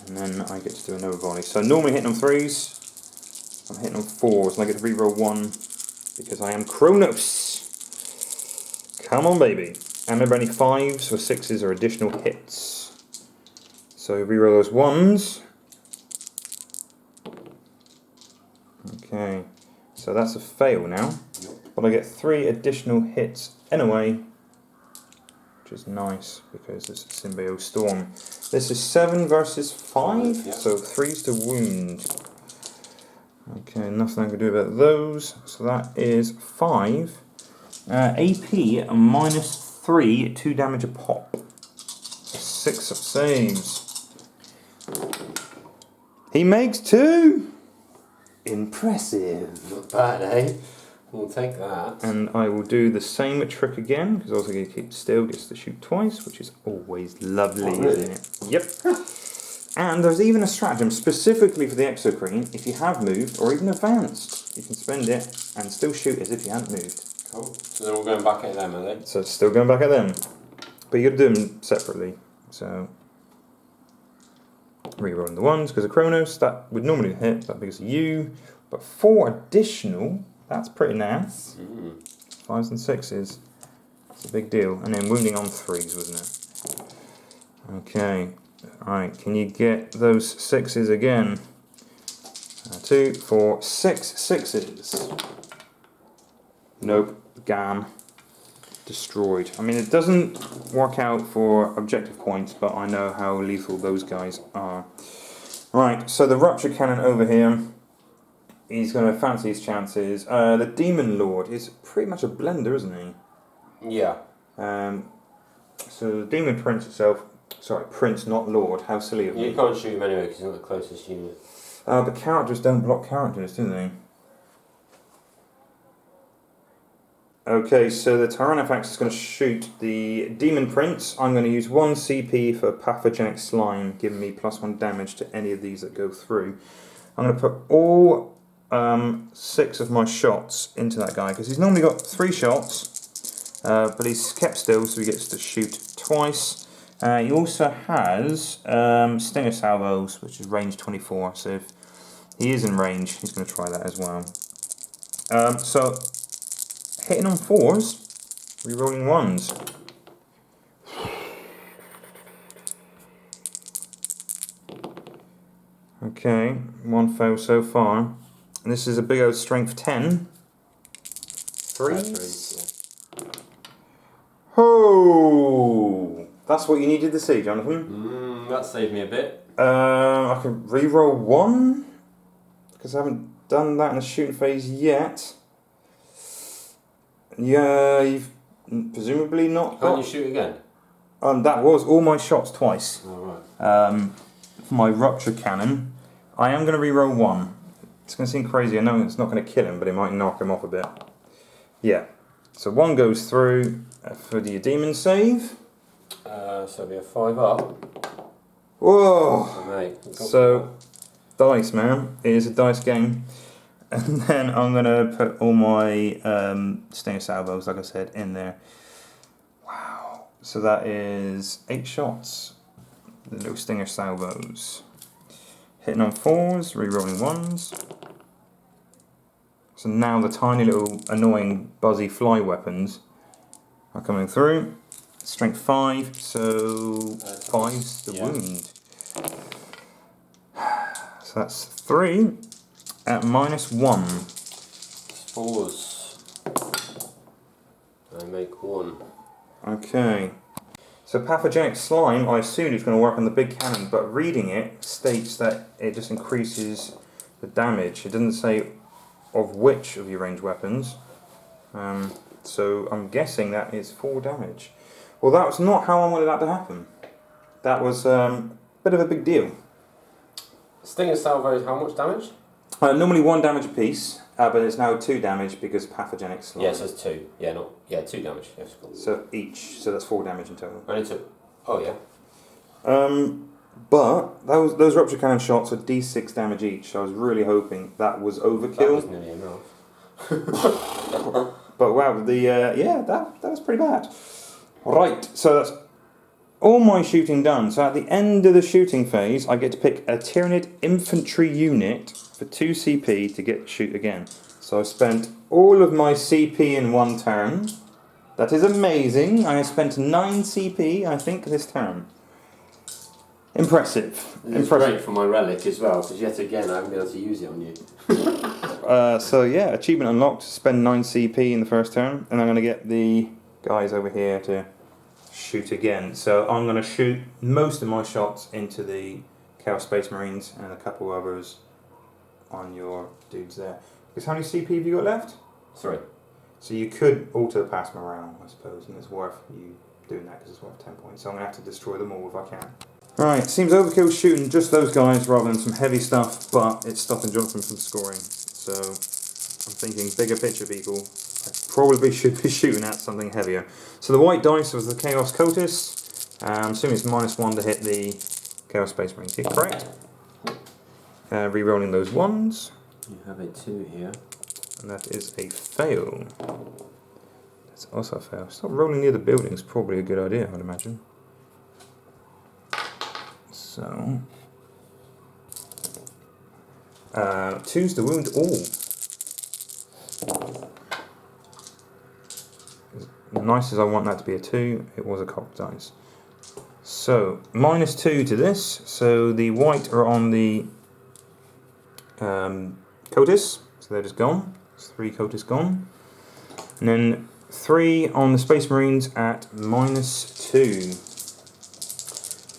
and then I get to do another volley. So normally hitting on 3s, I'm hitting on 4s, and I get to reroll 1 because I am Kronos. Come on, baby. And remember, any 5s or 6s are additional hits. So reroll those 1s. Okay, so that's a fail now. But I get 3 additional hits anyway, which is nice because this is Symbio Storm. This is 7 versus 5, so 3s to wound. Okay, nothing I can do about those. So that is 5. AP -3, 2 damage a pop. 6 saves. He makes 2! Impressive. Not bad, eh? We'll take that. And I will do the same trick again, because also going to keep still, gets to shoot twice, which is always lovely, isn't it? Yep. And there's even a stratagem specifically for the Exocrine. If you have moved, or even advanced, you can spend it and still shoot as if you hadn't moved. Cool. So they're all going back at them, are they? So it's still going back at them. But you got to do them separately. So rerolling the 1s because of Kronos, that would normally hit, that because of you. But 4 additional, that's pretty nice. 5s and 6s, that's a big deal. And then wounding on 3s, wasn't it? Okay, alright, can you get those 6s again? 2, 4, 6 6s. Nope, gone. Destroyed. I mean, it doesn't work out for objective points, but I know how lethal those guys are. Right, so the Rupture Cannon over here, he's going to fancy his chances. The Demon Lord is pretty much a blender, isn't he? Yeah. So the Demon Prince itself, sorry, Prince, not Lord, how silly of me. You can't shoot him anyway because he's not the closest unit. But characters don't block characters, do they? Okay, so the Tyranids is going to shoot the Demon Prince. I'm going to use 1 CP for Pathogenic Slime, giving me +1 damage to any of these that go through. I'm going to put all 6 of my shots into that guy, because he's normally got 3 shots, but he's kept still, so he gets to shoot twice. He also has Stinger Salvos, which is range 24, so if he is in range, he's going to try that as well. So hitting on 4s, rerolling 1s. Okay, 1 fail so far. And this is a big old strength 10. 3s. Oh! That's what you needed to see, Jonathan. That saved me a bit. I can reroll 1, because I haven't done that in the shooting phase yet. Yeah, you've presumably not got... Can't you shoot again? That was all my shots twice. Oh, right. For my Rupture Cannon. I am going to reroll 1. It's going to seem crazy. I know it's not going to kill him, but it might knock him off a bit. Yeah. So 1 goes through for the demon save. So it'll be a 5 up. Whoa! Oh, mate. So, dice, man. It is a dice game. And then I'm going to put all my stinger salvos, like I said, in there. Wow. So that is 8 shots. The little stinger salvos. Hitting on 4s, re-rolling 1s. So now the tiny little annoying buzzy fly weapons are coming through. Strength 5, so 5's the wound. So that's 3 at -1. 4s. I make 1. Okay. So pathogenic slime, I assumed it's going to work on the big cannon, but reading it states that it just increases the damage. It doesn't say of which of your ranged weapons. So I'm guessing that is 4 damage. Well, that was not how I wanted that to happen. That was a bit of a big deal. Stinger salvo is how much damage? Normally 1 damage apiece, but it's now 2 damage because pathogenic slime. Yes, it's 2. Yeah, 2 damage. Yes, cool. So each, so that's 4 damage in total. Only 2. Oh yeah. But those rupture cannon shots are d6 damage each. I was really hoping that was overkill. That was nearly enough. But wow, that was pretty bad. Right, so that's all my shooting done. So at the end of the shooting phase, I get to pick a Tyranid infantry unit for 2 CP to get shoot again. So I spent all of my CP in 1 turn. That is amazing. I spent 9 CP, I think, this turn. Impressive. It's great for my relic as well, because yet again I haven't been able to use it on you. So yeah, achievement unlocked, spend 9 CP in the first turn, and I'm going to get the guys over here to shoot again. So I'm going to shoot most of my shots into the Chaos Space Marines and a couple others on your dudes there. Because how many CP have you got left? 3. So you could alter the pass morale, I suppose, and it's worth you doing that because it's worth 10 points. So I'm going to have to destroy them all if I can. Right, seems overkill shooting just those guys rather than some heavy stuff, but it's stopping Jonathan from scoring. So I'm thinking bigger picture, people. I probably should be shooting at something heavier. So the white dice was the Chaos Cotis. I'm assuming it's -1 to hit the Chaos Space Marine. Correct? Re-rolling those 1s. You have a 2 here. And that is a fail. That's also a fail. Stop rolling near the buildings, probably a good idea, I'd imagine. So, 2's the wound all. As nice as I want that to be a 2, it was a cocked dice. So, -2 to this. So the white are on the Cotis, so they're just gone. It's 3 Cotis gone. And then 3 on the Space Marines at -2.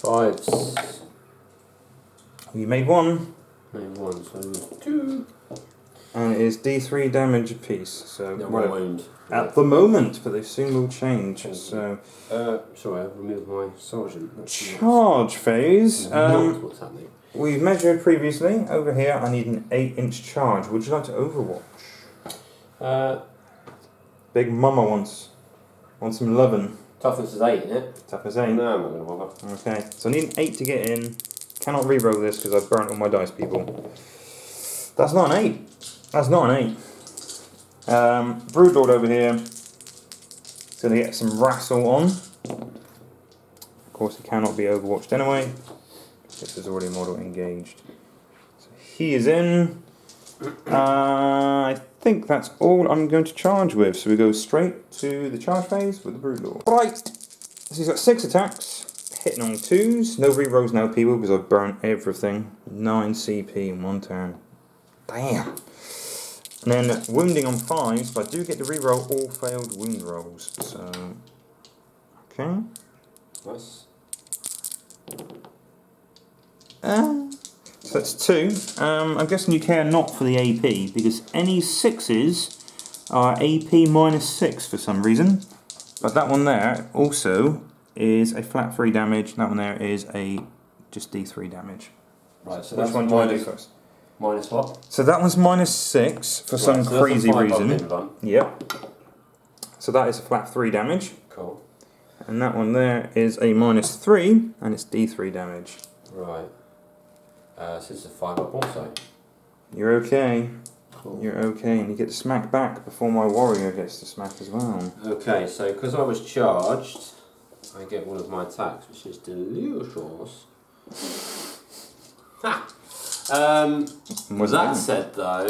5s. You made 1. Made 1, so 2. And it is D3 damage apiece. So No, well, wound. at the moment, but they soon will change. So sorry, I've removed my sergeant. charge phase. What's happening? We've measured previously. Over here, I need an 8-inch charge. Would you like to overwatch? Big Mama wants some lovin'. Toughness is 8, isn't it? Toughness 8. No, I'm not going to bother. Okay, so I need an 8 to get in. Cannot re-roll this because I've burnt all my dice, people. That's not an 8. That's not an 8. Broodlord over here is going to get some wrestle on. Of course, he cannot be overwatched anyway. This is already model engaged. So he is in. I think that's all I'm going to charge with. So we go straight to the charge phase with the Broodlord. Right. So he's got 6 attacks. Hitting on 2s. No re-rolls now, people, because I've burnt everything. 9 CP in 1 turn. Damn. And then wounding on 5s, but I do get to re-roll all failed wound rolls. So, okay. Nice. So that's 2. I'm guessing you care not for the AP, because any 6s are AP -6 for some reason. But that one there also is a flat 3 damage. That one there is a just D3 damage. Right, so which that's one do I do first? Minus what? So that one's -6 for some so crazy that's a 5 reason. Bodmin. Yep. So that is a flat 3 damage. Cool. And that one there is a -3, and it's D3 damage. Right. So it's a 5 up also. You're okay. Cool. You're okay, and you get to smack back before my warrior gets to smack as well. Okay, so because I was charged, I get one of my attacks, which is delicious. Ha! That said though,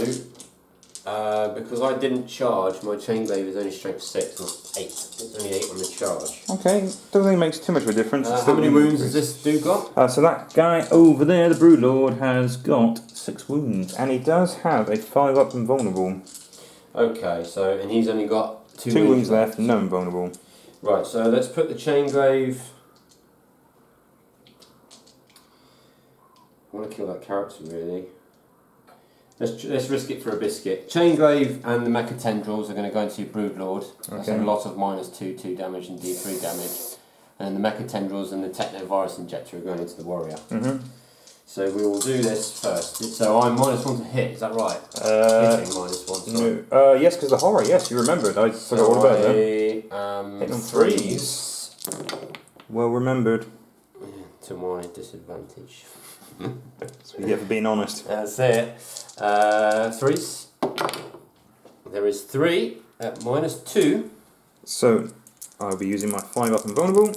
because I didn't charge, my chainglaive is only strength 6, not 8. It's only 8 on the charge. Okay, don't think it makes too much of a difference. How many wounds does this dude got? So that guy over there, the Broodlord, has got 6 wounds, and he does have a 5 up invulnerable. Okay, so and he's only got 2 wounds left, no invulnerable. Right, so let's put the chainglaive. I want to kill that character really. Let's risk it for a biscuit. Chainglaive and the Mechatendrils are going to go into your Broodlord. That's a lot of -2 damage and D3 damage. And the Mechatendrils and the Technovirus Injector are going into the Warrior. So we will do this first. So I'm -1 to hit, is that right? Hitting -1, sorry. No. Yes, because the horror, yes, you remembered. I forgot all about that. Hit on 3s. Well remembered. To my disadvantage. That's what you get for being honest. That's it. 3s. There is 3 at -2. So, I'll be using my 5 up invulnerable.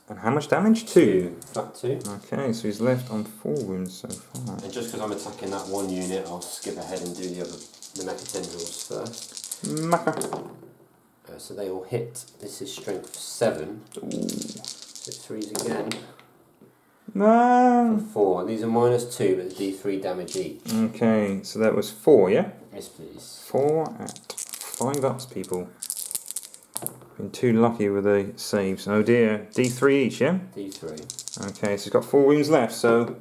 And how much damage? 2. Flat 2. Okay, so he's left on 4 wounds so far. And just because I'm attacking that one unit, I'll skip ahead and do the Mechatendrils first. Macca. So they all hit. This is strength 7. Ooh. So 3s again. No. 4. These are -2, but the D3 damage each. Okay, so that was 4, yeah? Yes, please. 4 at 5 ups, people. Been too lucky with the saves. Oh dear. D3 each, yeah? D3. Okay, so he's got 4 wounds left, so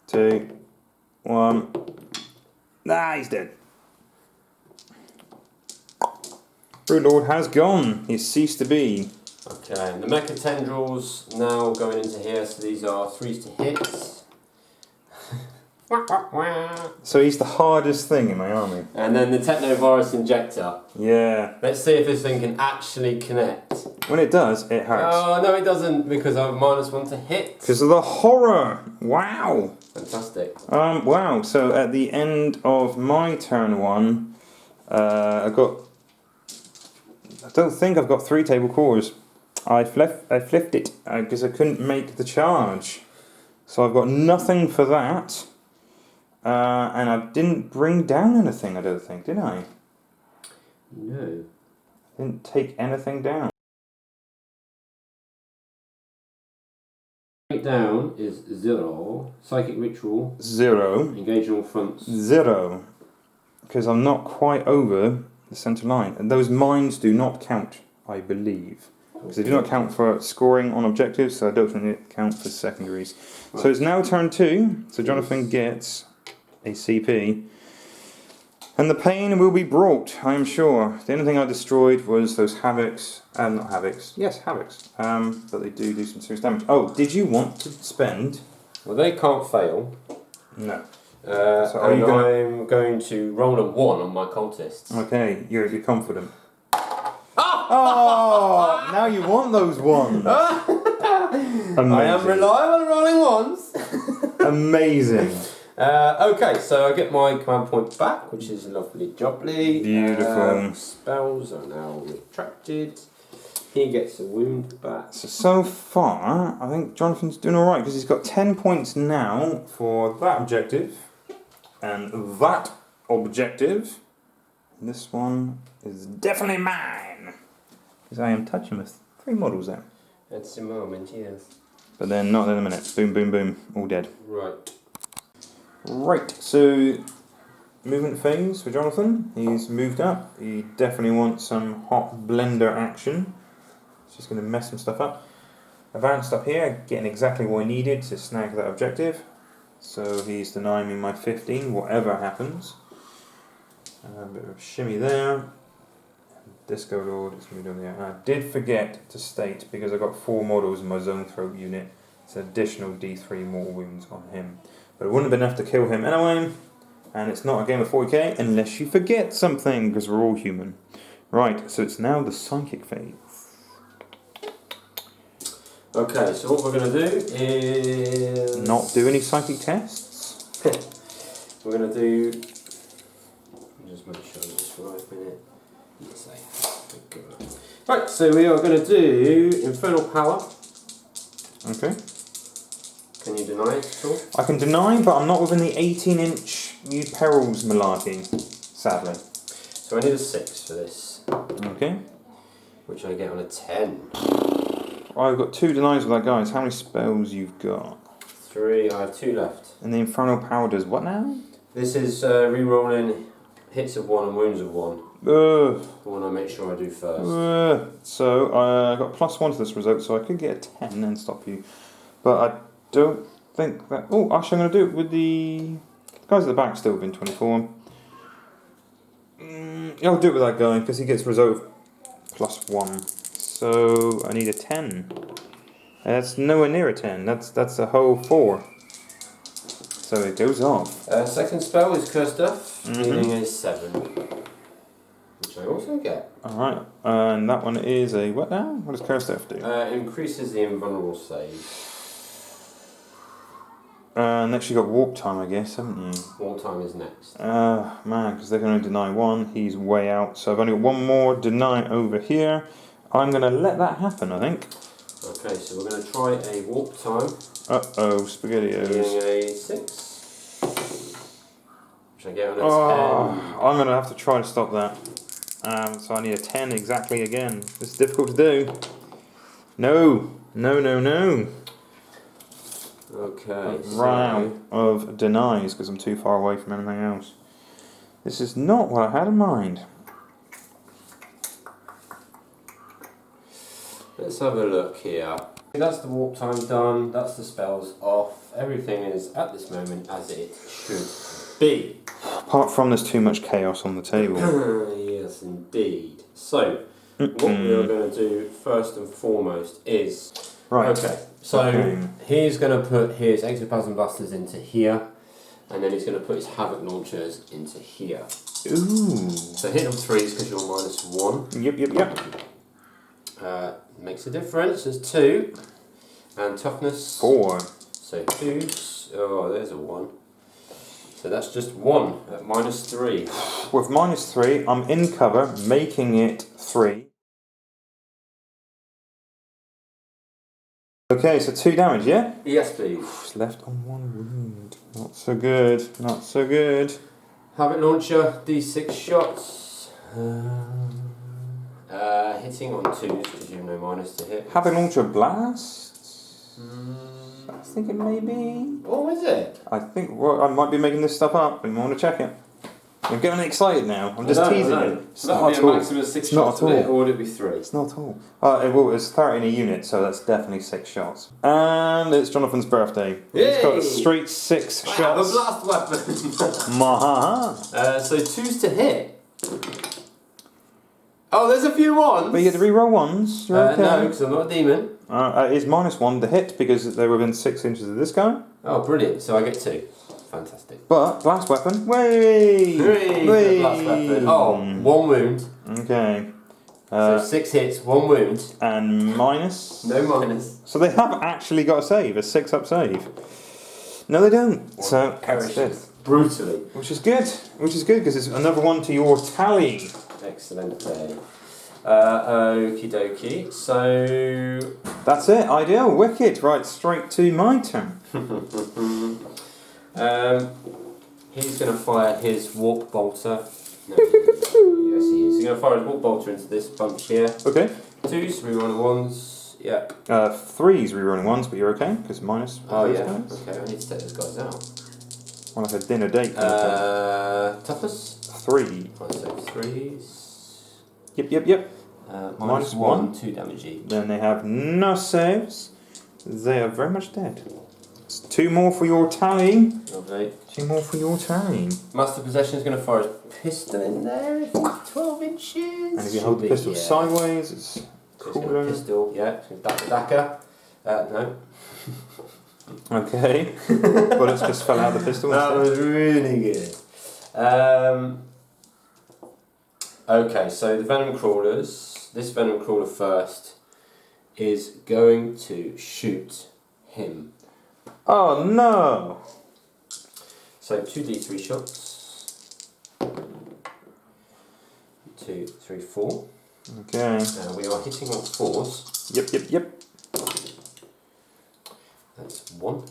2, 1. Ah, he's dead. Broodlord has gone. He's ceased to be. Okay, and the Mechatendrils now going into here, so these are 3s to hit. So he's the hardest thing in my army. And then the Technovirus Injector. Yeah. Let's see if this thing can actually connect. When it does, it hurts. Oh, no it doesn't, because I'm -1 to hit. Because of the horror. Wow. Fantastic. Wow, so at the end of my turn 1, I don't think I've got 3 table cores. I flipped it because I couldn't make the charge. So I've got nothing for that. And I didn't bring down anything, I don't think, did I? No. Didn't take anything down. Down is 0. Psychic Ritual. 0. Engage on all fronts. 0. Because I'm not quite over the centre line. And those mines do not count, I believe. Because they do not count for scoring on objectives, so I don't think they count for secondaries. Right. So it's now turn 2, so Jonathan gets a CP. And the pain will be brought, I am sure. The only thing I destroyed was those Havocs, not Havocs, yes, Havocs. But they do some serious damage. Oh, did you want to spend? Well, they can't fail. No. So I'm going to roll a 1 on my cultists. Okay, you're confident. Oh, now you want those ones. Amazing. I am reliable at rolling ones. Amazing. Okay, so I get my command point back, which is lovely jubbly. Beautiful. Spells are now retracted. He gets a wound back. So far, I think Jonathan's doing alright because he's got 10 points now for that objective and that objective. And this one is definitely mine because I am touching with 3 models there. At the moment, yes. But then not in a minute. Boom, boom, boom. All dead. Right. Right, so movement phase for Jonathan. He's moved up. He definitely wants some hot blender action. It's just going to mess some stuff up. Advanced up here, getting exactly what I needed to snag that objective. So he's denying me my 15, whatever happens. A bit of a shimmy there. Disco Lord is moved on there. I did forget to state, because I got 4 models in my Zone Throat unit, It's an additional D3 mortal wounds on him. But it wouldn't have been enough to kill him anyway. And it's not a game of 40k unless you forget something, because we're all human. Right, so it's now the psychic phase. Okay, so what we're going to do is... Not do any psychic tests. We're going to do... Just make sure it's right a minute. Yes, I have. Right, so we are going to do Infernal Power. Okay. Can you deny it at all? I can deny, but I'm not within the 18-inch New Perils malarkey, sadly. So I need a 6 for this. Okay. Which I get on a 10. I've got 2 denies with that, guys. How many spells you've got? 3, I have 2 left. And the Infernal Power does what now? This is re-rolling hits of 1 and wounds of 1. The one I make sure I do first. So I got +1 to this result, so I could get a 10 and stop you. But I don't think that... Oh, actually I'm going to do it with the guys at the back still within 24. I'll do it with that guy, because he gets result of +1. So I need a 10. That's nowhere near a 10. That's a whole 4. So it goes off. Second spell is Curse Death, meaning a 7. Which I also get. Alright, and that one is a what now? What does Curse Death do? Increases the invulnerable save. Next you got Warp Time, I guess, haven't you? Warp Time is next. Man, because they can only deny 1. He's way out. So I've only got 1 more deny over here. I'm going to let that happen, I think. Okay, so we're going to try a Warp Time. Uh-oh, SpaghettiOs. Being a 6. Which I get on a 10. I'm going to have to try to stop that. So I need a 10 exactly again. It's difficult to do. No. Okay. Round of denies because I'm too far away from anything else. This is not what I had in mind. Let's have a look here. That's the warp time done, that's the spells off. Everything is at this moment as it should be. Apart from there's too much chaos on the table. Yes, indeed. So, what we are going to do first and foremost is... Right. Okay, so he's going to put his Ectoplasm Blasters into here, and then he's going to put his Havoc Launchers into here. Ooh. So hit on 3s because you're -1. Yep. Makes a difference. There's 2. And toughness. 4. So 2s. Oh, there's a 1. So that's just 1 at -3. With -3, I'm in cover, making it 3. Okay, so 2 damage, yeah? Yes, please. It's left on 1 wound. Not so good. Not so good. Havoc Launcher, D6 shots. Hitting on 2s because you have no minus to hit. Havoc Launcher Blast? I think it may be. Oh, is it? I think, well, I might be making this stuff up, but you want to check it. I'm getting excited now. I'm just teasing you. It's not at all. Maximum of 6 shots not at all. Or would it be 3? It's not at all. Well, it's 30 in a unit, so that's definitely 6 shots. And it's Jonathan's birthday. Yay! He's got a straight 6 Wow, shots. the blast weapon. Mahaha. So 2s to hit. Oh, there's a few 1s. But you get to reroll 1s. You're okay. No, because I'm not a demon. It's -1 to hit because they're within 6 inches of this guy. Oh, brilliant. So I get 2. Fantastic. But blast weapon, way! Hooray! Blast weapon. Oh, 1 wound. Okay. So 6 hits, 1 wound. And minus? No minus. So they have actually got a save, a 6-up save. No, they don't. So perishes brutally. Which is good. Which is good because it's another one to your tally. Excellent day. Okie dokie. So that's it. Ideal. Wicked. Right, straight to my turn. He's going to fire his warp bolter. No, yes, he is. He's going to fire his warp bolter into this bunch here. Okay. 2s, rerolling 1s. Yeah. 3s rerolling 1s, but you're okay because minus. Oh yeah. Guys. Okay, I need to take those guys out. Well, like a dinner date. Toughness. 3. So 3s. Yep. -1, 2 damage each. Then they have no saves. They are very much dead. It's 2 more for your tally. Lovely. 2 more for your tally. Master Possession is going to fire his pistol in there. If it's 12 inches. And if you hold the pistol sideways, it's cooler. Pistol, yeah. It's going to Daka. No. Okay. Bullets just fell out of the pistol. That was really good. Okay, so the venom crawlers. This venom crawler first is going to shoot him. Oh no! So 2d3 shots. 2, 3, 4. Okay. We are hitting on 4s. Yep. That's 1.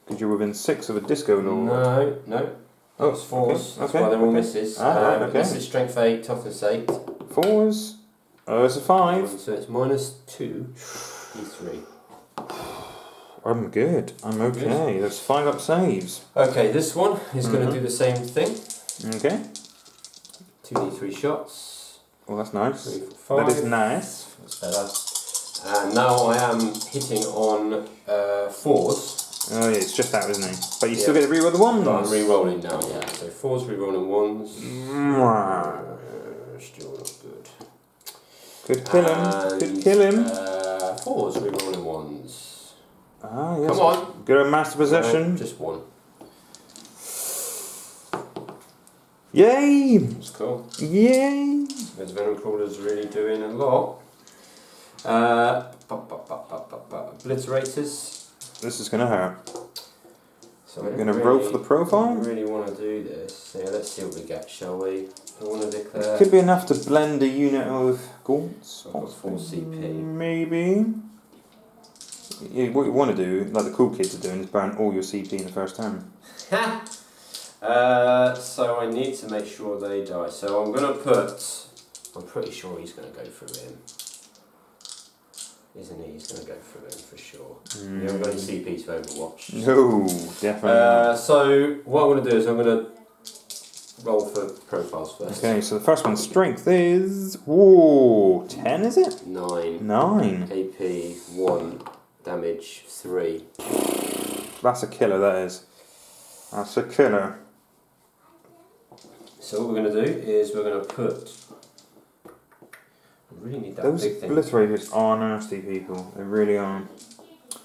Because you're within 6 of a disco lord. No. Oh, That's 4s. okay, That's okay, why they're all okay. misses. Okay. This is strength 8, toughness 8. 4s. Oh, it's a 5. So it's minus 2 d3. I'm good. I'm okay. There's 5 up saves. Okay, this one is going to do the same thing. Okay. 2d3 shots. Well, that's nice. 3, 4, 5. That is nice. That's better. And now I am hitting on 4s. Oh yeah, it's just that, isn't it? But you still get to reroll the ones. I'm re-rolling now, yeah. So 4s re-rolling 1s. Still not good. Could kill him. Could kill him. 4s re-rolling 1s. Ah, yes. Come on. Good master possession. No, just 1. Yay! That's cool. Yay! This venom crawler's really doing a lot. Obliterators. This is going to hurt. So we're going to roll for the profile. I really want to do this. Yeah, let's see what we get, shall we? I want to declare. Could be enough to blend a unit of gaunts. I've got 4 CP. Maybe. Yeah, what you want to do, like the cool kids are doing, is burn all your CP in the first turn. So I need to make sure they die. So I'm going to put. I'm pretty sure he's going to go through him. Isn't he? He's going to go through him for sure. You haven't got any CP to Overwatch. No, definitely. So what I'm going to do is I'm going to roll for profiles first. Okay, so the first one, strength is 10, is it? 9. 9. AP 1. Damage 3. That's a killer, that is. That's a killer. So what we're going to do is we're going to put. I really need that Those big thing. obliterators are nasty people. They really are.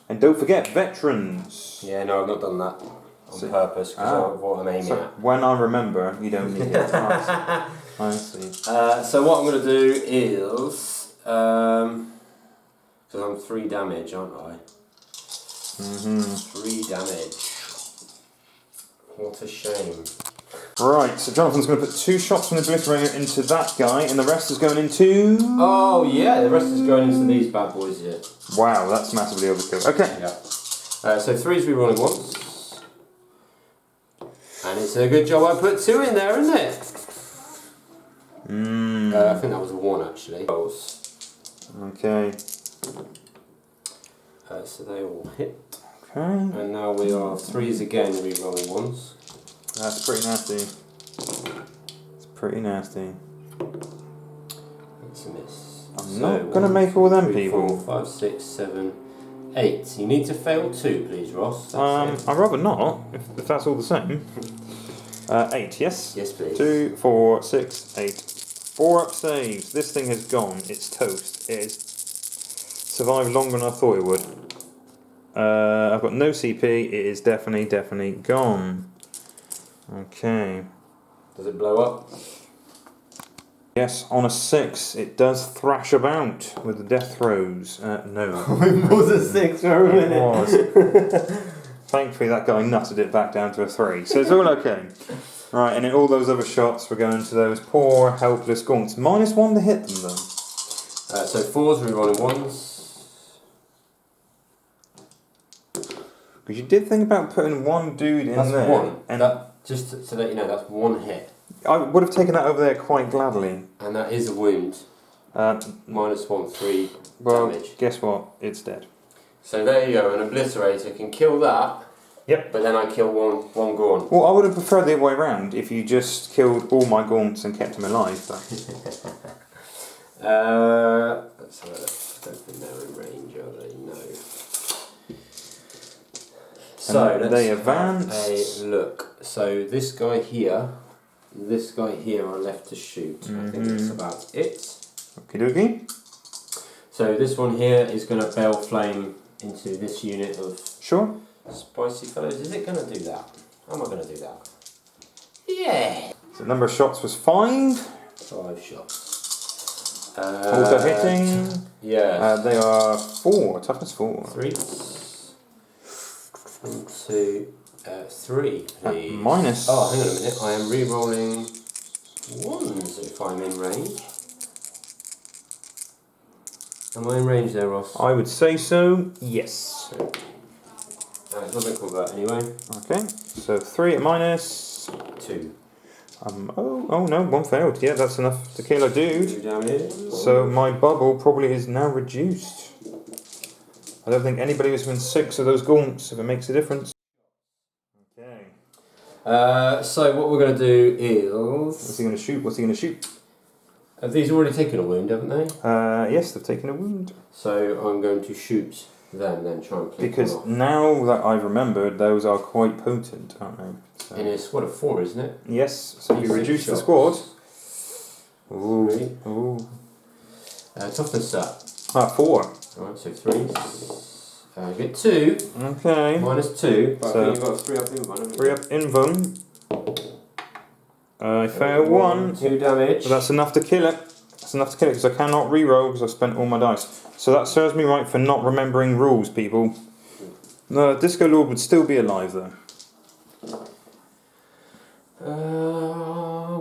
And don't forget veterans. Yeah, no, I've not done that on purpose because of what I'm aiming at. When I remember, you don't need it. I see. So what I'm going to do is, because I'm 3 damage, aren't I? 3 damage. What a shame. Right, so Jonathan's going to put 2 shots from the obliterator into that guy, and the rest is going into. Oh yeah, the rest is going into these bad boys here. Wow, that's massively overkill. Okay. Yeah. So 3's re-rolling once. And it's a good job I put 2 in there, isn't it? I think that was a 1 actually. Okay. So they all hit. Okay. And now we are 3's again, re-rolling ones. That's pretty nasty. It's pretty nasty. That's a miss. I'm not going to make all them people. 4, 5, 6, 7, 8. You need to fail 2, please, Ross. I'd rather not, if that's all the same. 8, yes? Yes, please. 2, 4, 6, 8. 4 up saves. This thing has gone. It's toast. It has survived longer than I thought it would. I've got no CP. It is definitely gone. Okay. Does it blow up? Yes, on a 6, it does thrash about with the death throws. No. It was a 6 for a minute. It was. Thankfully, that guy nutted it back down to a 3, so it's all okay. Right, and in all those other shots, we're going to those poor, helpless gaunts. -1 to hit them, though. So 4's re-rolling ones. Because you did think about putting 1 dude in That's there. 1. And Just to let you know, that's 1 hit. I would have taken that over there quite gladly. And that is a wound. -1, 3 Well, damage. guess what? It's dead. So there you go, an obliterator can kill that. Yep. But then I kill one gaunt. Well, I would have preferred the other way around if you just killed all my gaunts and kept them alive. But let's have a look. I don't think they're in range, are they? No. So let's they have advance. a look. So this guy here are left to shoot. I think that's about it. okie dokie. So this one here is going to Bale Flame into this unit of Sure. spicy fellows. Is it going to do that? Am I going to do that? Yeah! So the number of shots was 5. 5 shots. Auto hitting. Yeah. They are 4. Toughness 4. 3. 1, 2, 3, please. Minus. Oh, hang on a minute. I am re-rolling 1s if I'm in range. Am I in range there, Ross? I would say so. Yes. It doesn't call that anyway. Okay. So 3 at minus. 2. Oh no, 1 failed. Yeah, that's enough to kill a 2 dude. damage. So my bubble probably is now reduced. I don't think anybody was within 6 of those gaunts, if it makes a difference. Okay. So what we're going to do is... What's he going to shoot? What's he going to shoot? Have these already taken a wound, haven't they? Yes, they've taken a wound. So I'm going to shoot them, then try and click Because one off. now that I've remembered, those are quite potent, aren't they? So. In a squad of 4, isn't it? Yes, so if you 6 reduce the shots. squad. Ooh. 3. Ooh. Toughness stat. 4. Alright, so 3s. Get 2. Okay. Minus 2. But So- I think you've got 3 up in one, haven't you? 3 up invuln. I fail 1. 2 damage. But that's enough to kill it. That's enough to kill it because I cannot re-roll because I spent all my dice. So that serves me right for not remembering rules, people. No, Disco Lord would still be alive though.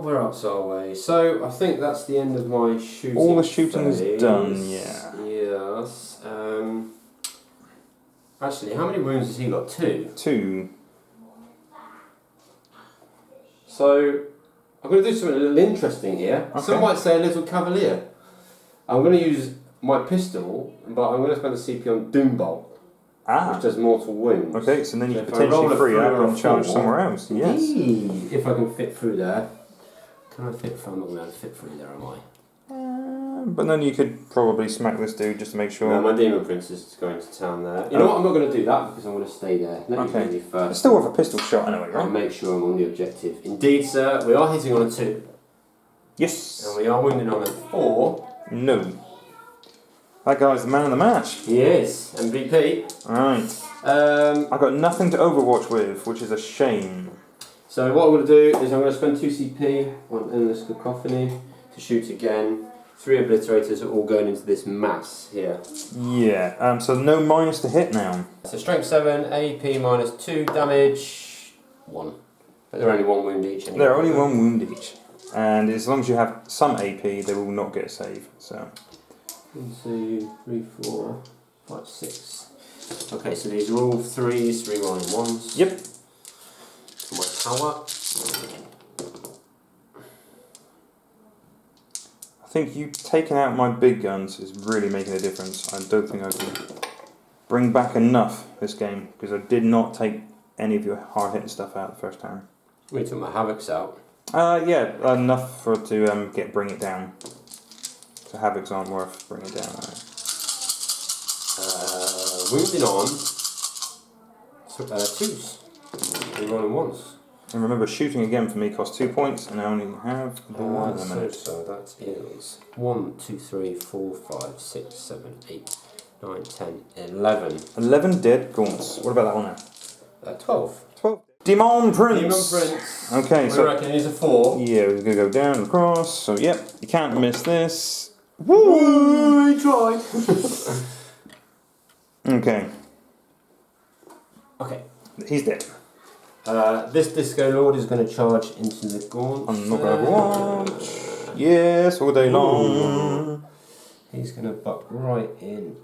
Where else are we? So I think that's the end of my shooting. All the shooting is phase. done, yeah. Yes. Actually, how many wounds has he got? 2. 2. So I'm going to do something a little interesting here. Okay. Some might say a little cavalier. I'm going to use my pistol, but I'm going to spend a CP on Doombolt, which does mortal wounds. Okay, so then you So can if I roll potentially a free 3 up or a and charge 4, somewhere else. Yes. Indeed, if I can fit through there. Can I fit through? I'm not going to be able to fit through there, am I? But then you could probably smack this dude just to make sure. No, my Demon Prince is going to town there. You know what? I'm not going to do that because I'm going to stay there. Let me Okay. do It's first. still worth a pistol shot anyway, I'll right? make sure I'm on the objective. Indeed, sir. We are hitting on a 2. Yes. And we are wounding on a 4. No. That guy's the man of the match. He is. MVP. Alright. I've got nothing to overwatch with, which is a shame. So what I'm going to do is I'm going to spend 2 CP on Endless Cacophony to shoot again. 3 obliterators are all going into this mass here. Yeah, so no minus to hit now. So strength 7, AP minus 2, damage 1. But they're only 1 wound each anyway. They're only 1 wound each. And as long as you have some AP, they will not get a save. So 1, 2, 3, 4, 5, 6. Okay, so these are all 3s, 3 rolling 1s. Yep. For my power. I think you taking out my big guns is really making a difference. I don't think I can bring back enough this game because I did not take any of your hard hitting stuff out the first time. We took my Havocs out. Yeah, enough for it to bring it down. So Havocs aren't worth bringing down. Wounding on 2s. 3 rolling 1s. And remember, shooting again for me costs 2 points, and I only have the 1 at the minute. So that is 1, 2, 3, 4, 5, 6, 7, 8, 9, 10, 11. 11 dead gaunts. What about that one now? 12. 12. Demon Prince! Demon Prince. Okay, I so. reckon he's a 4. Yeah, we're going to go down and across. So, yep, you can't miss this. Woo! He tried. Okay, Okay. he's dead. This Disco Lord is going to charge into the gaunt. I'm not going to watch. Yes, all day long. He's going to buck right in.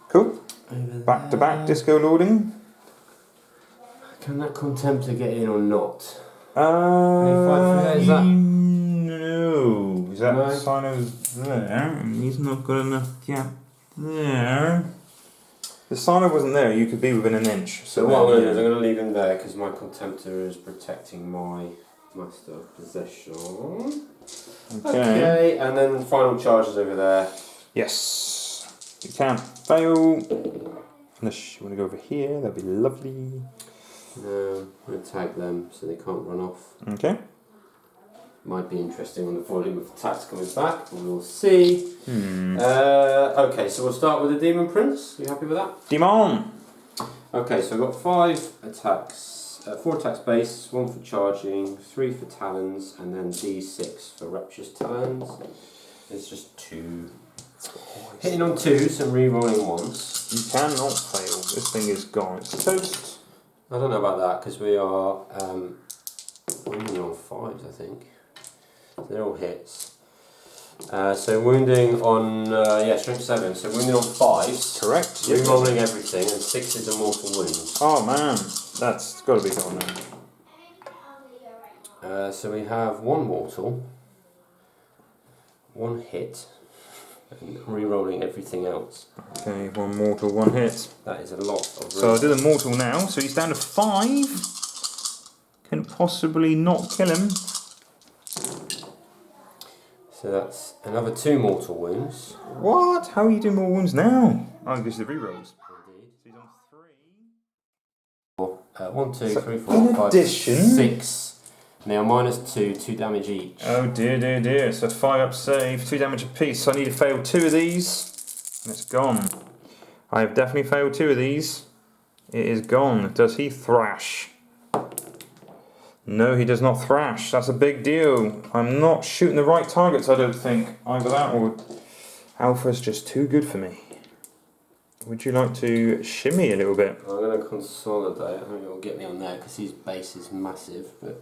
Cool. Over Back to back there. disco loading. Can that Contemptor get in or not? Is that? No. Is that No. Sino's there? And he's not got enough gap there. The Sino wasn't there, you could be within an inch. So what I'm going to do is I'm going to leave him there because my Contemptor is protecting my Master of Possession. Okay, and then final charges over there. Yes. You can't fail. Unless you want to go over here, that'd be lovely. No, I'm going to tag them so they can't run off. Okay. Might be interesting on the volume of attacks coming back. We'll see. Okay, so we'll start with the Demon Prince. You happy with that? Demon! Okay, so I've got 5 attacks, 4 attacks base, 1 for charging, 3 for talons, and then D6 for rapturous talons. It's just 2. Hitting on 2s and re-rolling 1s. You cannot fail. This thing is gone. It's toast. I don't know about that because we are wounding on 5s, I think. They're all hits. So wounding on strength 7. So wounding on 5s. Correct. Re-rolling everything, and 6 are mortal wounds. Oh man, that's got to be gone now. So we have 1 mortal, 1 hit, and re-rolling everything else. Okay, 1 mortal, 1 hit. That is a lot of. So I'll do the mortal now. So he's down to 5. Can possibly not kill him. So that's another 2 mortal wounds. What? How are you doing more wounds now? Oh, because the rerolls. Indeed. So he's on 3. 1, 2, So 3, in 4, 5, addition- 6. They are -2, 2 damage each. Oh dear, dear, dear. So 5 up save, 2 damage apiece. So I need to fail 2 of these. And it's gone. I have definitely failed 2 of these. It is gone. Does he thrash? No, he does not thrash. That's a big deal. I'm not shooting the right targets, I don't think. Either that or Alpha's just too good for me. Would you like to shimmy a little bit? I'm going to consolidate. I think it'll get me on there because his base is massive. But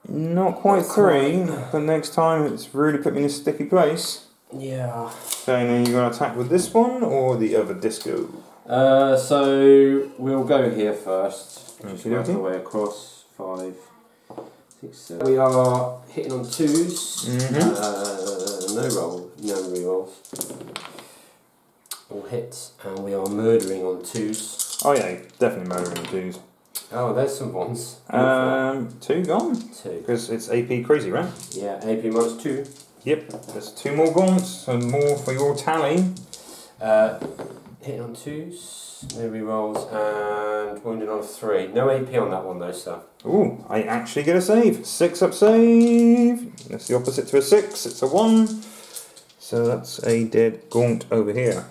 Not quite 3, but next time it's really put me in a sticky place. yeah. Okay, now you're going to attack with this one or the other disco? So we'll go here first. Just Okey work our dokey. way across. 5, 6, 7. We are hitting on 2s. No re-rolls. All hits, and we are murdering on 2s. Oh yeah, definitely murdering 2s. Oh, there's some ones. 2 gone. 2. Because it's AP crazy, right? Yeah, AP -2. Yep, there's 2 more gaunts and more for your tally. Hitting on 2s, no re-rolls, and wounded on 3. No AP on that one though, sir. Ooh, I actually get a save. 6 up save. That's the opposite to a 6. It's a 1. So that's a dead gaunt over here.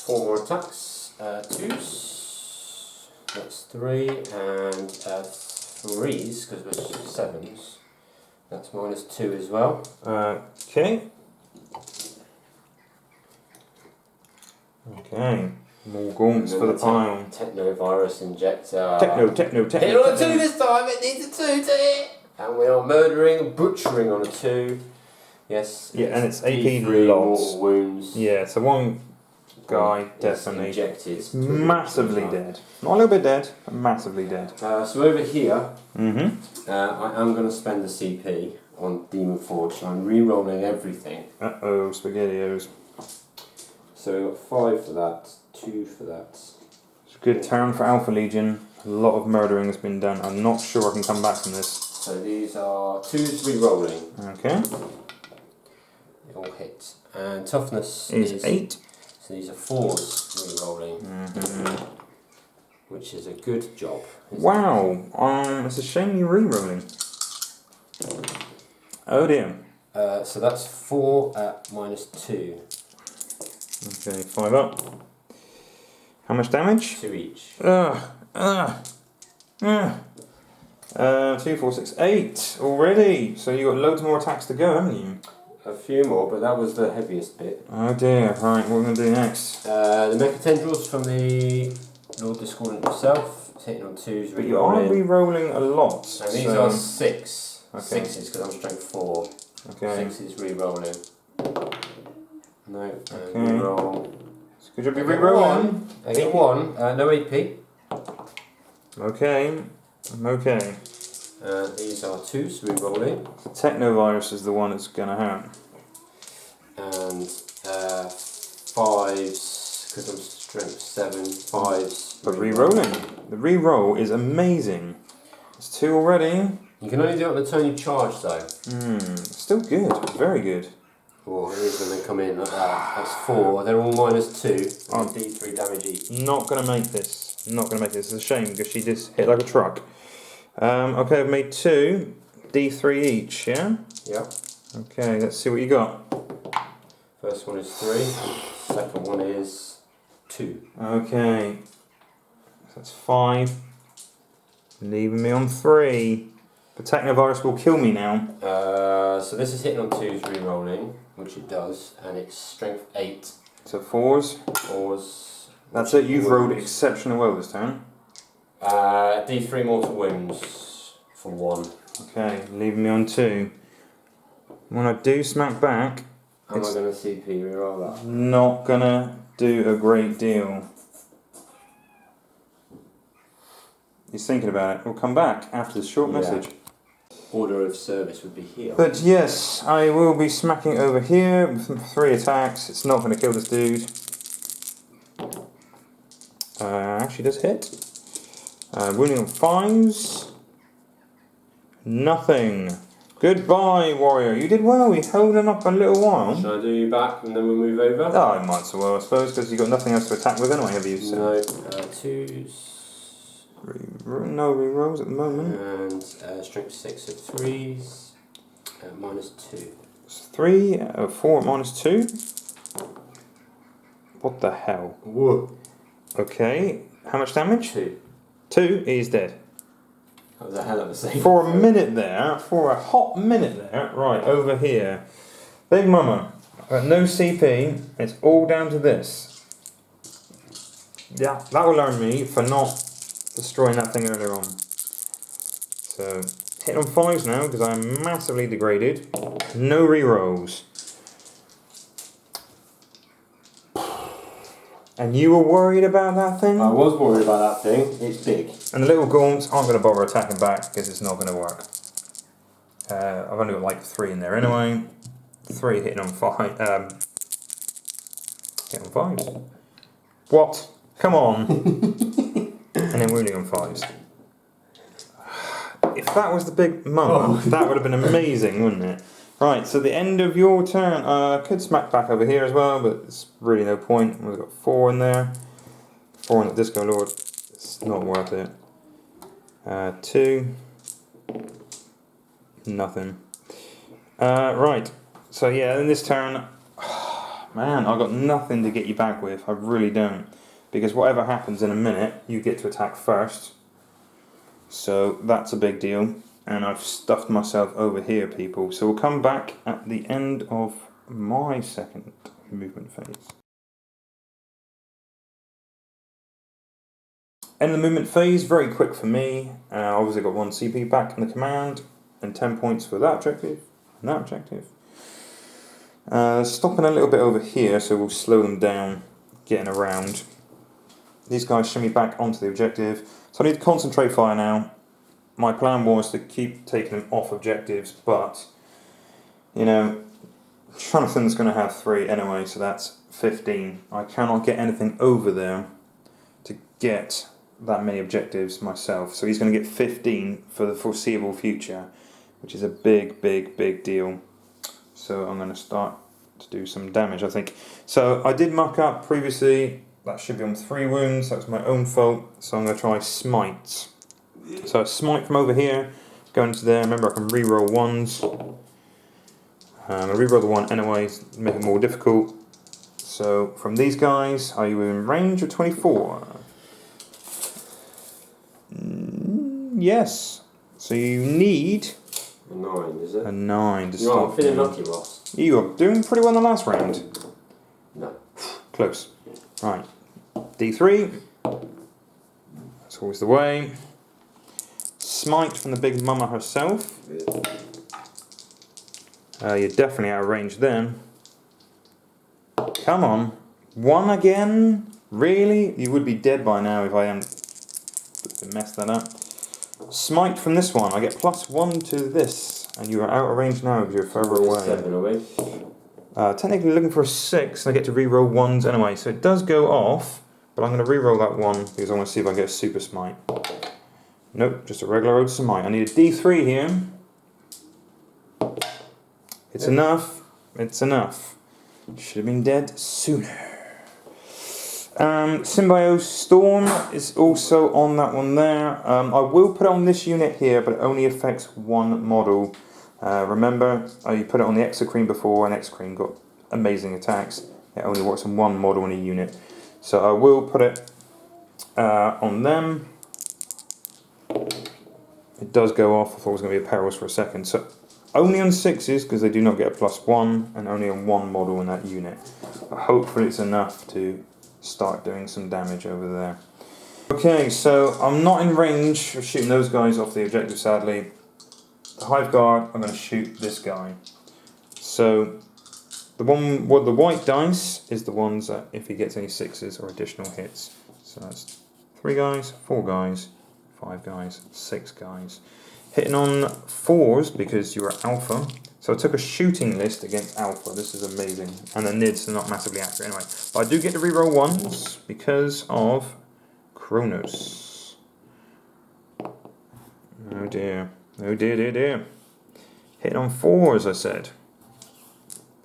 4 more attacks. 2s. That's 3, and 3s, because we're 7s. That's -2 as well. Okay. Okay. More gaunts for the pile. Technovirus injector. Techno. Hit on a 2 this time, it needs a 2 to hit! And we are murdering and butchering on a 2. Yes. Yeah, and it's AP D3 lots. mortal wounds. Yeah, so one guy It's definitely injected. massively dead. Not a little bit dead, but massively dead. So over here, Mm-hmm. I am going to spend the CP on Demon Forge, so I'm re-rolling everything. Uh-oh, SpaghettiOs. So we've got 5 for that, 2 for that. It's a good turn for Alpha Legion. A lot of murdering has been done. I'm not sure I can come back from this. So these are 2s re-rolling. Okay. They all hit. And toughness Is 8. So these are 4s re-rolling, which is a good job. Wow. It's a shame you're re-rolling. Oh dear. So that's 4 at -2. Okay, 5 up. How much damage? 2 each. 2, 4, 6, 8 already. So you got loads more attacks to go, haven't you? A few more, but that was the heaviest bit. Oh dear. Right, what are we going to do next? The Mecha Tendrils from the Lord Discordant himself. It's hitting on 2s, But you are re-rolling a lot. And these are 6. Okay. 6s because I'm strength 4. Okay. 6 is re-rolling. No, Okay. re-roll. Could you be re-rolling? I get 1, no AP. Okay. Okay. These are 2s re-rolling. Technovirus is the one that's going to happen. And 5s, because I'm strength 7, 5s. But re-rolling. The re-roll is amazing. It's 2 already. You can only do it on the turn you charge though. Still good. Very good. Or it is when they come in like that. That's 4. They're all -2. Oh. D3 damage each. Not going to make this. Not going to make this. It's a shame because she just hit like a truck. Okay, I've made 2. D3 each, yeah? Yep. Okay, let's see what you got. First one is 3. Second one is 2. Okay. That's 5. Leaving me on 3. The Technovirus will kill me now. So this is hitting on 2s re-rolling, which it does, and it's strength 8. So 4s. 4s. That's it, you've rolled exceptionally well this turn. D3 mortal wounds for 1. Okay, leaving me on 2. When I do smack back, How am I going to CP re-roll that? not gonna do a great deal. He's thinking about it. We'll come back after this short message. Order of service would be here. But yes, I will be smacking over here with 3 attacks. It's not going to kill this dude. Actually does hit. Wounding on 5s. Nothing. Goodbye, warrior. You did well. You held him up a little while. Shall I do you back and then we'll move over? Oh, I might as well, I suppose, because you've got nothing else to attack with anyway, have you? So. No. 2s. No rerolls at the moment. And strength 6 of 3s. Minus 2. 3, 4 minus 2. What the hell? Whoa. Okay, how much damage? 2. 2, he's dead. That was a hell of a save. For a minute there, for a hot minute there, right, over here. Big Mama, no CP, it's all down to this. Yeah, that will learn me for not destroying that thing earlier on. So, hit on 5s now, because I'm massively degraded. No rerolls. And you were worried about that thing? I was worried about that thing. It's big. And the little gaunts aren't going to bother attacking back because it's not going to work. I've only got like 3 in there anyway. 3 hitting on 5. Hit on 5s. What? Come on. And then wounding on 5s. If that was the big mama, that would have been amazing, wouldn't it? Right, so the end of your turn. I could smack back over here as well, but it's really no point. We've got 4 in there. 4 on the Disco Lord. It's not worth it. 2. Nothing. Right, so yeah, in this turn, man, I've got nothing to get you back with. I really don't. Because whatever happens in a minute, you get to attack first. So that's a big deal. And I've stuffed myself over here, people. So we'll come back at the end of my second movement phase. End of the movement phase, very quick for me. Obviously got 1 CP back in the command, and 10 points for that objective, and that objective. Stopping a little bit over here, so we'll slow them down, getting around. These guys shimmy back onto the objective. So I need to concentrate fire now. My plan was to keep taking them off objectives, but, you know, Jonathan's going to have 3 anyway, so that's 15. I cannot get anything over there to get that many objectives myself. So he's going to get 15 for the foreseeable future, which is a big, big, big deal. So I'm going to start to do some damage, I think. So I did muck up previously. That should be on 3 wounds. That's my own fault. So I'm going to try smite. So a smite from over here, go into there. Remember, I can reroll 1s. I'm going to reroll the 1 anyway, make it more difficult. So from these guys, are you in range of 24? Yes. So you need a 9, is it? A 9 to stop. stop. I'm feeling lucky, Ross. You are doing pretty well in the last round. No. Close. Right. D3. That's always the way. Smite from the big mama herself. You're definitely out of range then. Come on. 1 again? Really? You would be dead by now if I hadn't messed that up. Smite from this one. I get +1 to this. And you are out of range now because you're further away. 7 away. Technically looking for a 6, and I get to reroll 1s anyway. So it does go off, but I'm going to reroll that 1 because I want to see if I can get a super smite. Nope, just a regular old smite. I need a D3 here. It's enough. It's enough. Should have been dead sooner. Symbiote Storm is also on that one there. I will put it on this unit here, but it only affects one model. Remember, I put it on the Exocrine before, and Exocrine got amazing attacks. It only works on one model in a unit. So I will put it on them. It does go off. I thought it was going to be a perils for a second. So only on 6s, because they do not get a +1, and only on one model in that unit. But hopefully it's enough to start doing some damage over there. Okay, so I'm not in range of shooting those guys off the objective, sadly. The Hive Guard, I'm going to shoot this guy. So the white dice is the ones that if he gets any 6s or additional hits. So that's 3 guys, 4 guys, 5 guys, 6 guys. Hitting on 4s because you're alpha. So I took a shooting list against alpha. This is amazing. And the nids are not massively accurate anyway. But I do get to reroll 1s because of Kronos. Oh dear. Oh dear, dear, dear. Hitting on 4s, I said.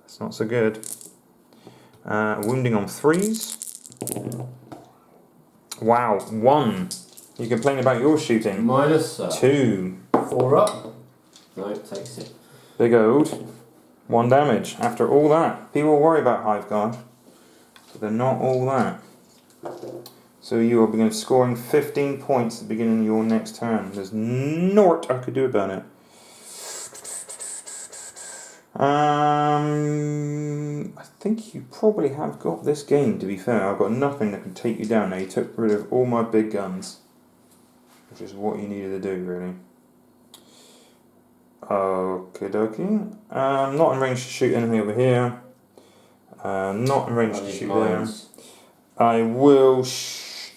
That's not so good. Wounding on 3s. Wow, 1. You complain about your shooting. Minus 2. 4 up. No, it takes it. Big Ode. 1 damage. After all that, people worry about Hive Guard, but they're not all that. So you will begin scoring 15 points at the beginning of your next turn. There's naught I could do about it. I think you probably have got this game, to be fair. I've got nothing that can take you down now. You took rid of all my big guns, which is what you needed to do, really. Okie dokie. Not in range to shoot anything over here. Not in range to shoot there. I will...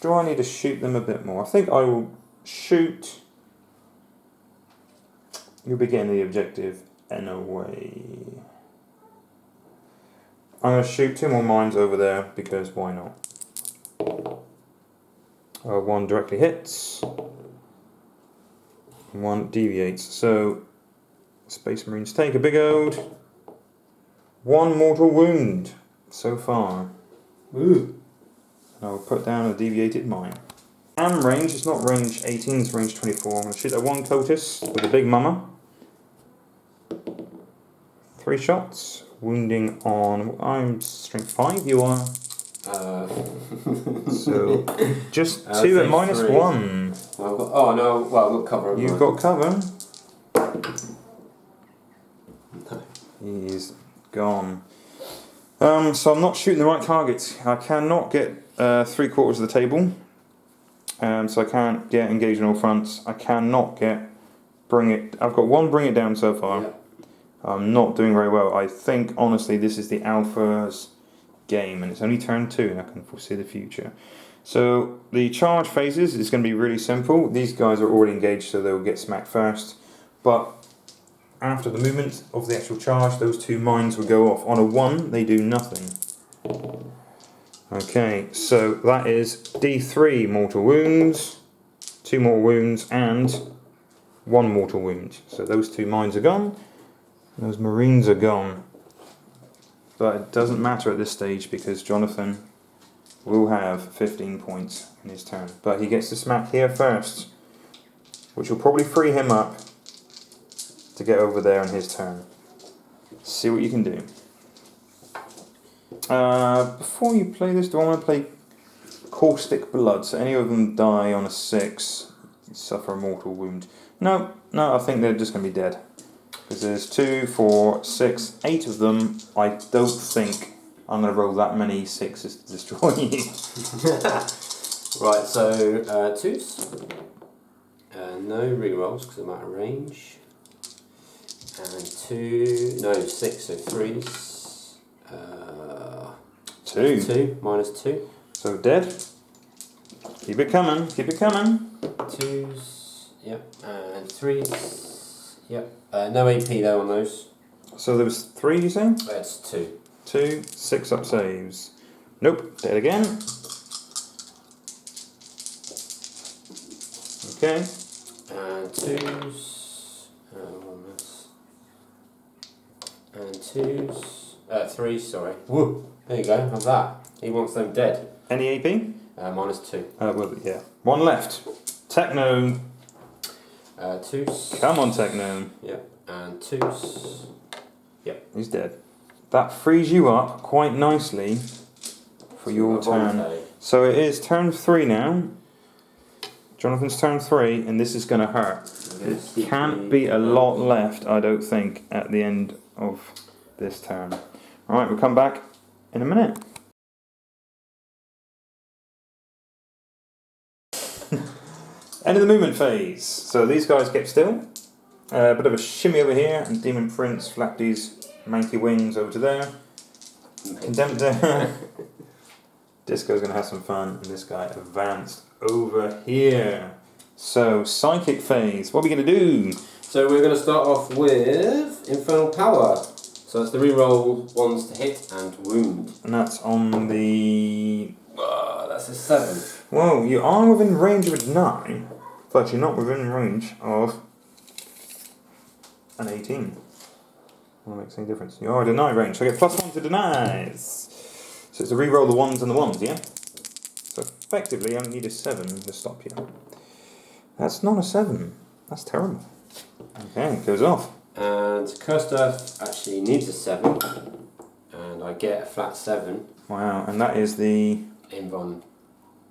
do I need to shoot them a bit more? I think I will shoot... You'll be getting the objective in a way. I'm going to shoot 2 more mines over there because why not? 1 directly hits. 1 deviates. So... Space Marines take a big ode. 1 mortal wound so far. Ooh. And I'll put down a deviated mine. And range, it's not range 18, it's range 24. I'm going to shoot that 1 Cotus with a big mama. 3 shots. Wounding on... I'm strength 5, you are. So, just 2 at -1. I've got, oh no, well I've got cover. You've got cover. He's gone. So I'm not shooting the right targets. I cannot get 3/4 of the table. So I can't get engaged on all fronts. I cannot get bring it. I've got 1 bring it down so far. Yeah. I'm not doing very well. I think honestly this is the alpha's game, and it's only turn 2, and I can foresee the future. So the charge phases is going to be really simple. These guys are already engaged, so they'll get smacked first. But after the movement of the actual charge, those 2 mines will go off. On a 1, they do nothing. Okay, so that is D3 mortal wounds, 2 more wounds, and 1 mortal wound. So those 2 mines are gone, those Marines are gone. But it doesn't matter at this stage because Jonathan will have 15 points in his turn. But he gets to smack here first, which will probably free him up to get over there in his turn. See what you can do. Before you play this, do I want to play Caustic Blood? So any of them die on a 6, suffer a mortal wound. No, I think they're just going to be dead. Because there's 2, 4, 6, 8 of them. I don't think I'm going to roll that many 6s to destroy you. Right, so 2s. No rerolls because I'm out of range. And 2, no 6, so 3s. 2. 2, -2. So dead. Keep it coming, keep it coming. 2s, yep, and 3s, yep. No AP though on those. So there was 3, you say? That's 2. 2, 6 up saves. Nope, dead again. Okay. And 2s. And 2s. 3s, sorry. Woo! There you go, have that. He wants them dead. Any AP? -2. Well, yeah. One left. Techno. 2s. Come on, Techno. Yep. And 2s. Yep. He's dead. That frees you up quite nicely for your turn. So it is turn 3 now. Jonathan's turn 3, and this is going to hurt. There can't be a lot left, I don't think, at the end of this turn. Alright, we'll come back in a minute. End of the movement phase. So these guys kept still. A bit of a shimmy over here, and Demon Prince flapped his manky wings over to there. Condemned there. Disco's going to have some fun, and this guy advanced over here. So, Psychic phase, what are we going to do? So we're going to start off with Infernal Power. So that's the reroll ones to hit and wound. And that's on the... that's a 7. Well, you are within range of a 9, but you're not within range of an 18. Well, that makes any difference. You are at a 9 range, so I get +1 to denies. So it's to reroll the 1s and the 1s, yeah? So effectively, I need a 7 to stop you. That's not a 7. That's terrible. Okay, it goes off. And Cursed Earth actually needs a 7. And I get a flat 7. Wow, and that is the... Invon.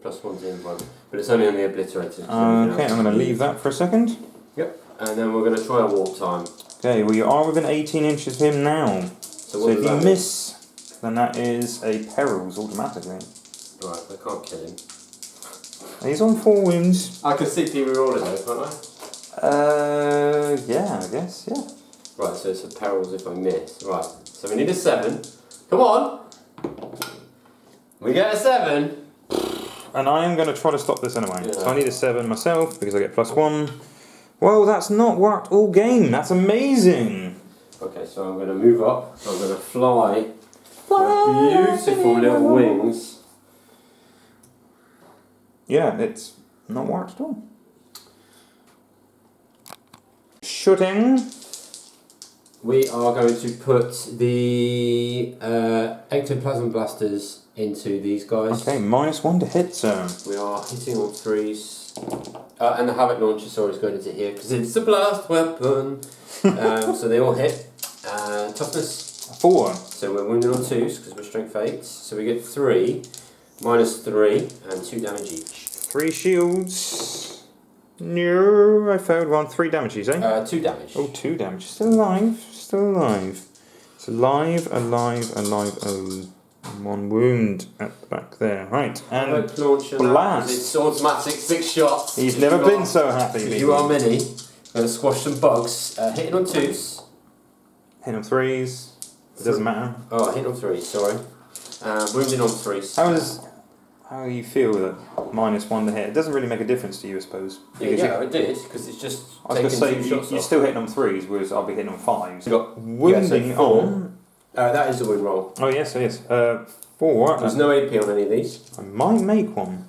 +1 to Invon. But it's only on the Obliterated. Okay, I'm going to leave that for a second. Yep. And then we're going to try a Warp Time. Okay, well you are within 18 inches of him now. So if you miss, then that is a perils automatically. Right, I can't kill him. He's on 4 wounds. I can CP reroll it though, can't I? Yeah, I guess, yeah. Right, so it's a perils if I miss. Right, so we need a 7. Come on! We get a 7! And I am going to try to stop this anyway. Yeah. So I need a 7 myself because I get +1. Whoa, that's not worked all game. That's amazing. Okay, so I'm going to move up. I'm going to fly. Beautiful little wings. Yeah, it's not worked at all. Shooting. We are going to put the Ectoplasm Blasters into these guys. Okay, -1 to hit, sir. We are hitting on 3s. And the Havoc Launcher sword is going into here because it's a blast weapon. So they all hit. Toughness. 4. So we're wounded on 2s because we're strength 8s. So we get 3, -3, and 2 damage each. 3 shields. No, I failed 1. 3 damages, eh? 2 damage. Oh, 2 damage. Still alive. Still alive. It's alive, alive, alive. Oh, 1 wound at the back there. Right, and blast. It's automatic 6 shots. He's never been so happy. If you are mini, going to squash some bugs. Hitting on 2s. Hitting on 3s. It doesn't matter. Oh, hitting on 3s. Sorry. Wounding on 3s. How you feel with it? -1 to hit. It doesn't really make a difference to you, I suppose. Yeah, it did because it's just. I was going to say you're still hitting on 3s, whereas I'll be hitting on 5s. You got wounding on. That is a wound roll. Oh yes, yes. 4. There's no AP on any of these. I might make 1,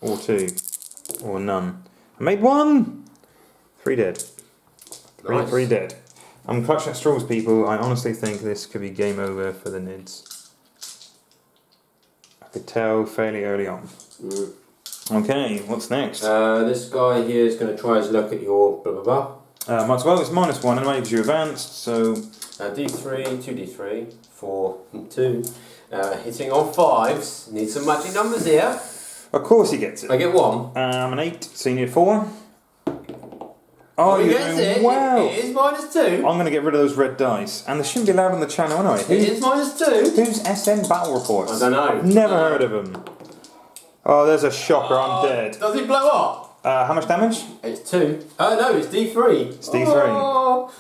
or 2, or none. I made 1. 3 dead. Nice. 3 dead. I'm clutching at straws, people. I honestly think this could be game over for the Nids. I could tell fairly early on. Okay, what's next? This guy here is going to try his luck at your blah blah blah. Might as well, it's -1 anyway because you advanced, so... D3, 2D3, 4, 2. Hitting on 5s. Need some magic numbers here. Of course he gets it. I get 1. I'm an 8, so you need 4. Oh, he you're gets doing it. well. It is -2. I'm going to get rid of those red dice. And they shouldn't be allowed on the channel anyway. It is -2. Who's SM Battle Reports? I don't know. Never heard of them. Oh, there's a shocker, I'm dead. Does it blow up? How much damage? It's 2. Oh no, it's D3. It's D3. Oh.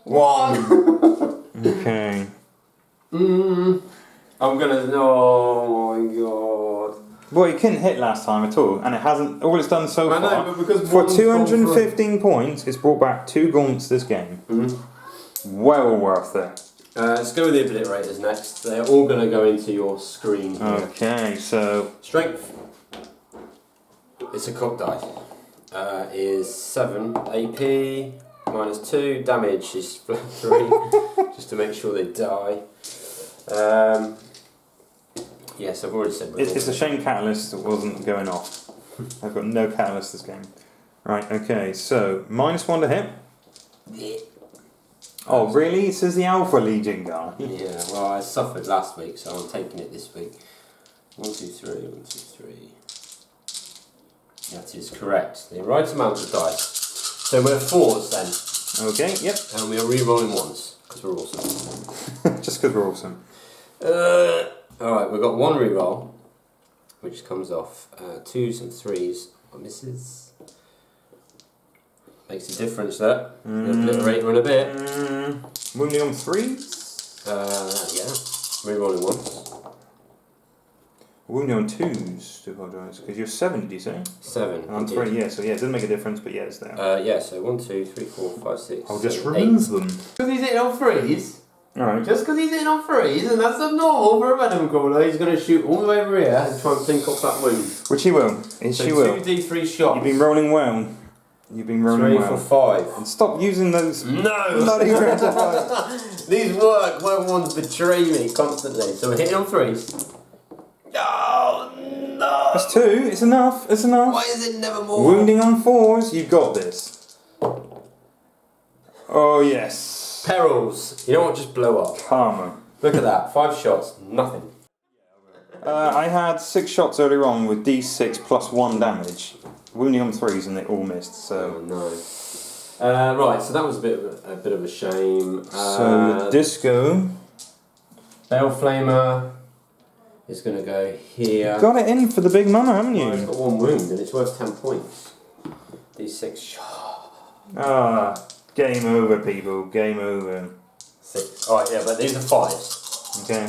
1. Okay. I'm gonna. Oh my god. Well, you couldn't hit last time at all, and it hasn't. All it's done so far. I know, but because for 215 points, it's brought back 2 gaunts this game. Well worth it. Let's go with the Obliterators next. They're all going to go into your screen here. Okay, so... Strength. It's a cock die. Is 7 AP, -2. Damage is 3, just to make sure they die. Yes, I've already said. It's a shame Catalyst wasn't going off. I've got no Catalyst this game. Right, okay, so -1 to hit. Yeah. Oh, really? It says the Alpha Legion guy. Yeah, well, I suffered last week, so I'm taking it this week. 1, 2, 3, 1, 2, 3. That is correct. The right amount of dice. So we're 4s then. Okay, yep. And we are re-rolling 1s, because we're awesome. Just because we're awesome. Alright, we've got 1 re-roll, which comes off 2s and 3s are misses. Makes a difference there. Obliterate run a bit. Wounding on 3s? Yeah. Re-rolling 1s. Wounding on 2s, to apologise. Because you're 7, did you say? 7. And I'm 3, yeah, so yeah, it doesn't make a difference, but yeah, it's there. Yeah, so 1, 2, 3, 4, 5, 6. I'll just 7, remove 8. them. Because he's hitting on 3s. Alright. Just because he's hitting on 3s, and that's abnormal for a venom crawler, he's going to shoot all the way over here and try and think off that wound. Which he will. So He will. 2d3 shots. You've been rolling well. You've been rolling 3 well. for 5. And stop using those No! bloody random. These work, my ones betray me constantly. So we're hitting on 3s. Oh no! That's 2, it's enough, it's enough. Why is it never more? Wounding on 4s, you've got this. Oh yes. Perils. You don't want to just blow up. Karma. Look at that. 5 shots, nothing. I had 6 shots earlier on with D6 plus 1 damage. Wounding on 3s and they all missed, so... Oh no. Right, so that was a bit of a shame. So the disco... Baleflamer is going to go here. Got it in for the big mama, haven't you? Oh, it's got 1 wound and it's worth 10 points. D6 shot. Ah, game over people, game over. 6. Alright, yeah, but these are 5s. Okay.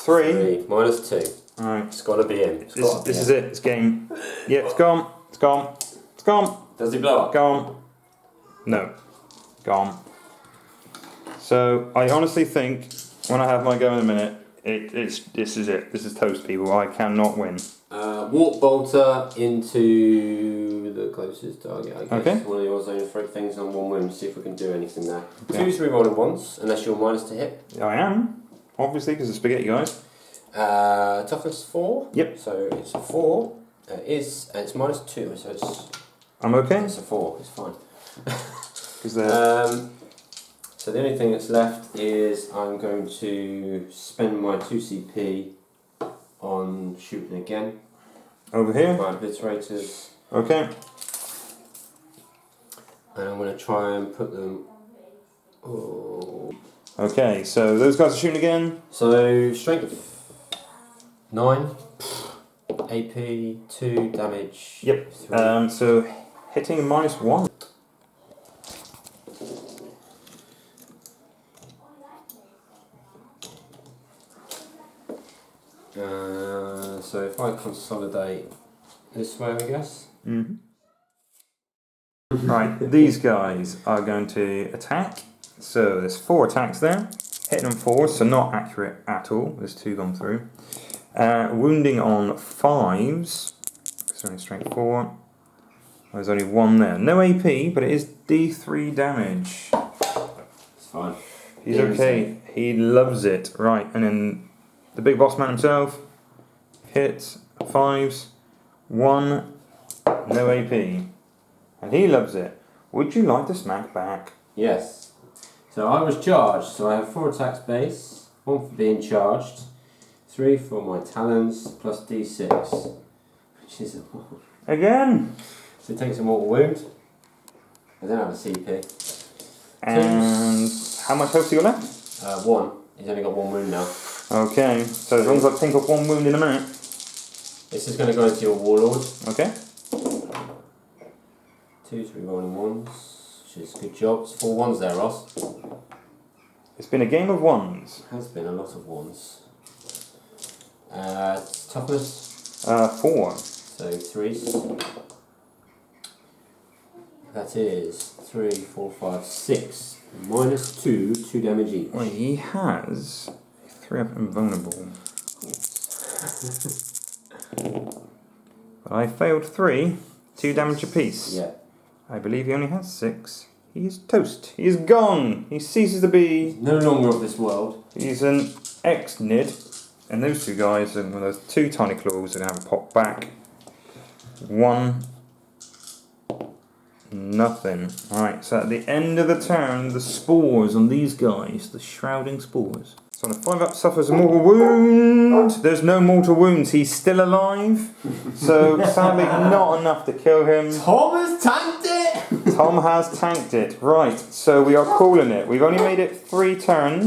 3. Minus 2. Alright. It's got to be in. This is it, it's game. Yeah, it's gone, it's gone, it's gone. Does he blow up? Gone. No. Gone. So, I honestly think, when I have my go in a minute, this is it. This is toast, people. I cannot win. Warp bolter into the closest target, I guess. Okay. One of yours only 3 things on 1 wound, see if we can do anything there. Yeah. 2 3-rolling ones, unless you're minus to hit. I am, obviously, because the spaghetti guys. Toughness 4. Yep. So it's a 4. It's minus 2, so it's. I'm okay. It's a 4. It's fine. Because they're... So the only thing that's left is I'm going to spend my 2 CP on shooting again. over here. My obliterators. Okay. And I'm going to try and put them. Oh. Okay, so those guys are shooting again. So strength 9, AP 2, damage. Yep. 3. So hitting -1. So if I consolidate this way, I guess. Mm-hmm. Right, these guys are going to attack. So there's 4 attacks there. Hitting on 4, so not accurate at all. There's 2 gone through. Wounding on 5s. It's only strength 4. There's only 1 there. No AP, but it is D3 damage. It's fine. He's okay. He loves it. Right, and then the big boss man himself hits 5s. 1. No AP. And he loves it. Would you like to smack back? Yes. So I was charged, so I have 4 attacks base, 1 for being charged, 3 for my talons, plus D6, which is a 1. Again! So it takes a mortal wound. I don't have a CP. And how much health do you got left? 1. He's only got 1 wound now. Okay, so as long as I think of 1 wound in a minute. This is going to go into your warlord. Okay. 2 3-rolling ones, which is good job. It's 4 ones there, Ross. It's been a game of 1s. Has been a lot of ones. Toughness. 4. So 3s. That is 3, 4, 5, 6. Minus 2, 2 damage each. Well, he has 3 up and vulnerable. But I failed 3, 2 damage apiece. Yeah. I believe he only has 6. He's toast. He's gone. He ceases to be. No longer of this world. He's an ex-Nid. And those two guys, and with those two tiny claws, are going to have a pop back. 1. Nothing. Alright, so at the end of the turn, the spores on these guys, the shrouding spores. So on a 5-up suffers a mortal wound. There's no mortal wounds, he's still alive. So sadly not enough to kill him. Tom has tanked it! Tom has tanked it. Right, so we are calling it. We've only made it 3 turns.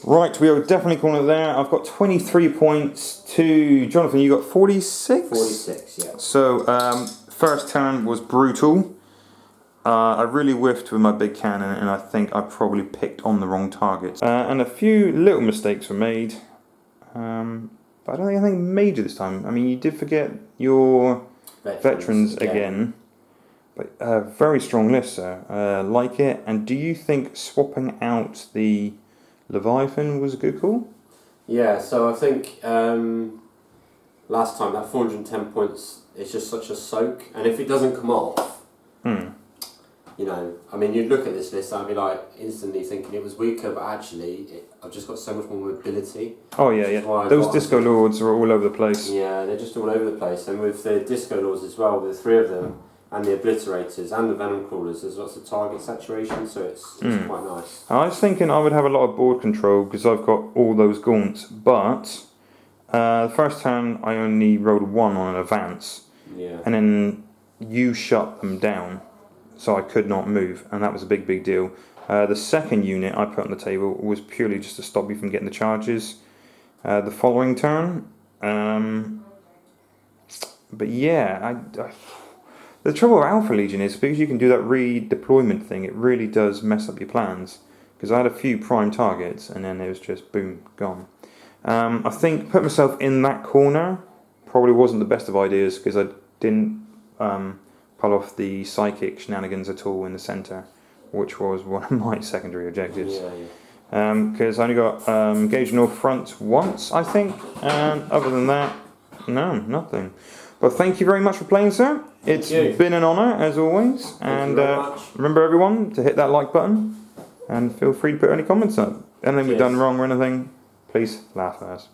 Right, we are definitely calling it there. I've got 23 points to Jonathan. You got 46? 46, yeah. So first turn was brutal. I really whiffed with my big cannon, and I think I probably picked on the wrong targets. And a few little mistakes were made. But I don't think anything major this time. I mean, you did forget your veterans again. But very strong list, sir. Like it. And do you think swapping out the Leviathan was a good call? Yeah, so I think last time that 410 points is just such a soak. And if it doesn't come off... You know, I mean, you'd look at this list and I'd be like instantly thinking it was weaker, but actually I've just got so much more mobility. Oh yeah, yeah. Those Disco Lords are all over the place. Yeah, they're just all over the place. And with the Disco Lords as well, with the 3 of them, and the Obliterators and the Venom Crawlers, there's lots of target saturation, so it's quite nice. I was thinking I would have a lot of board control because I've got all those gaunts, but the first turn I only rolled 1 on an advance. Yeah. And then you shut them down. So I could not move, and that was a big deal. The second unit I put on the table was purely just to stop you from getting the charges the following turn. But yeah, the trouble with Alpha Legion is because you can do that redeployment thing, it really does mess up your plans. Because I had a few prime targets, and then it was just boom, gone. I think put myself in that corner probably wasn't the best of ideas because I didn't... pull off the psychic shenanigans at all in the centre, which was one of my secondary objectives. Because I only got engaged north front once, I think, and other than that, no, nothing. But thank you very much for playing, sir. It's been an honour, as always, and remember everyone to hit that like button, and feel free to put any comments up. Anything we've done wrong or anything, please laugh at us.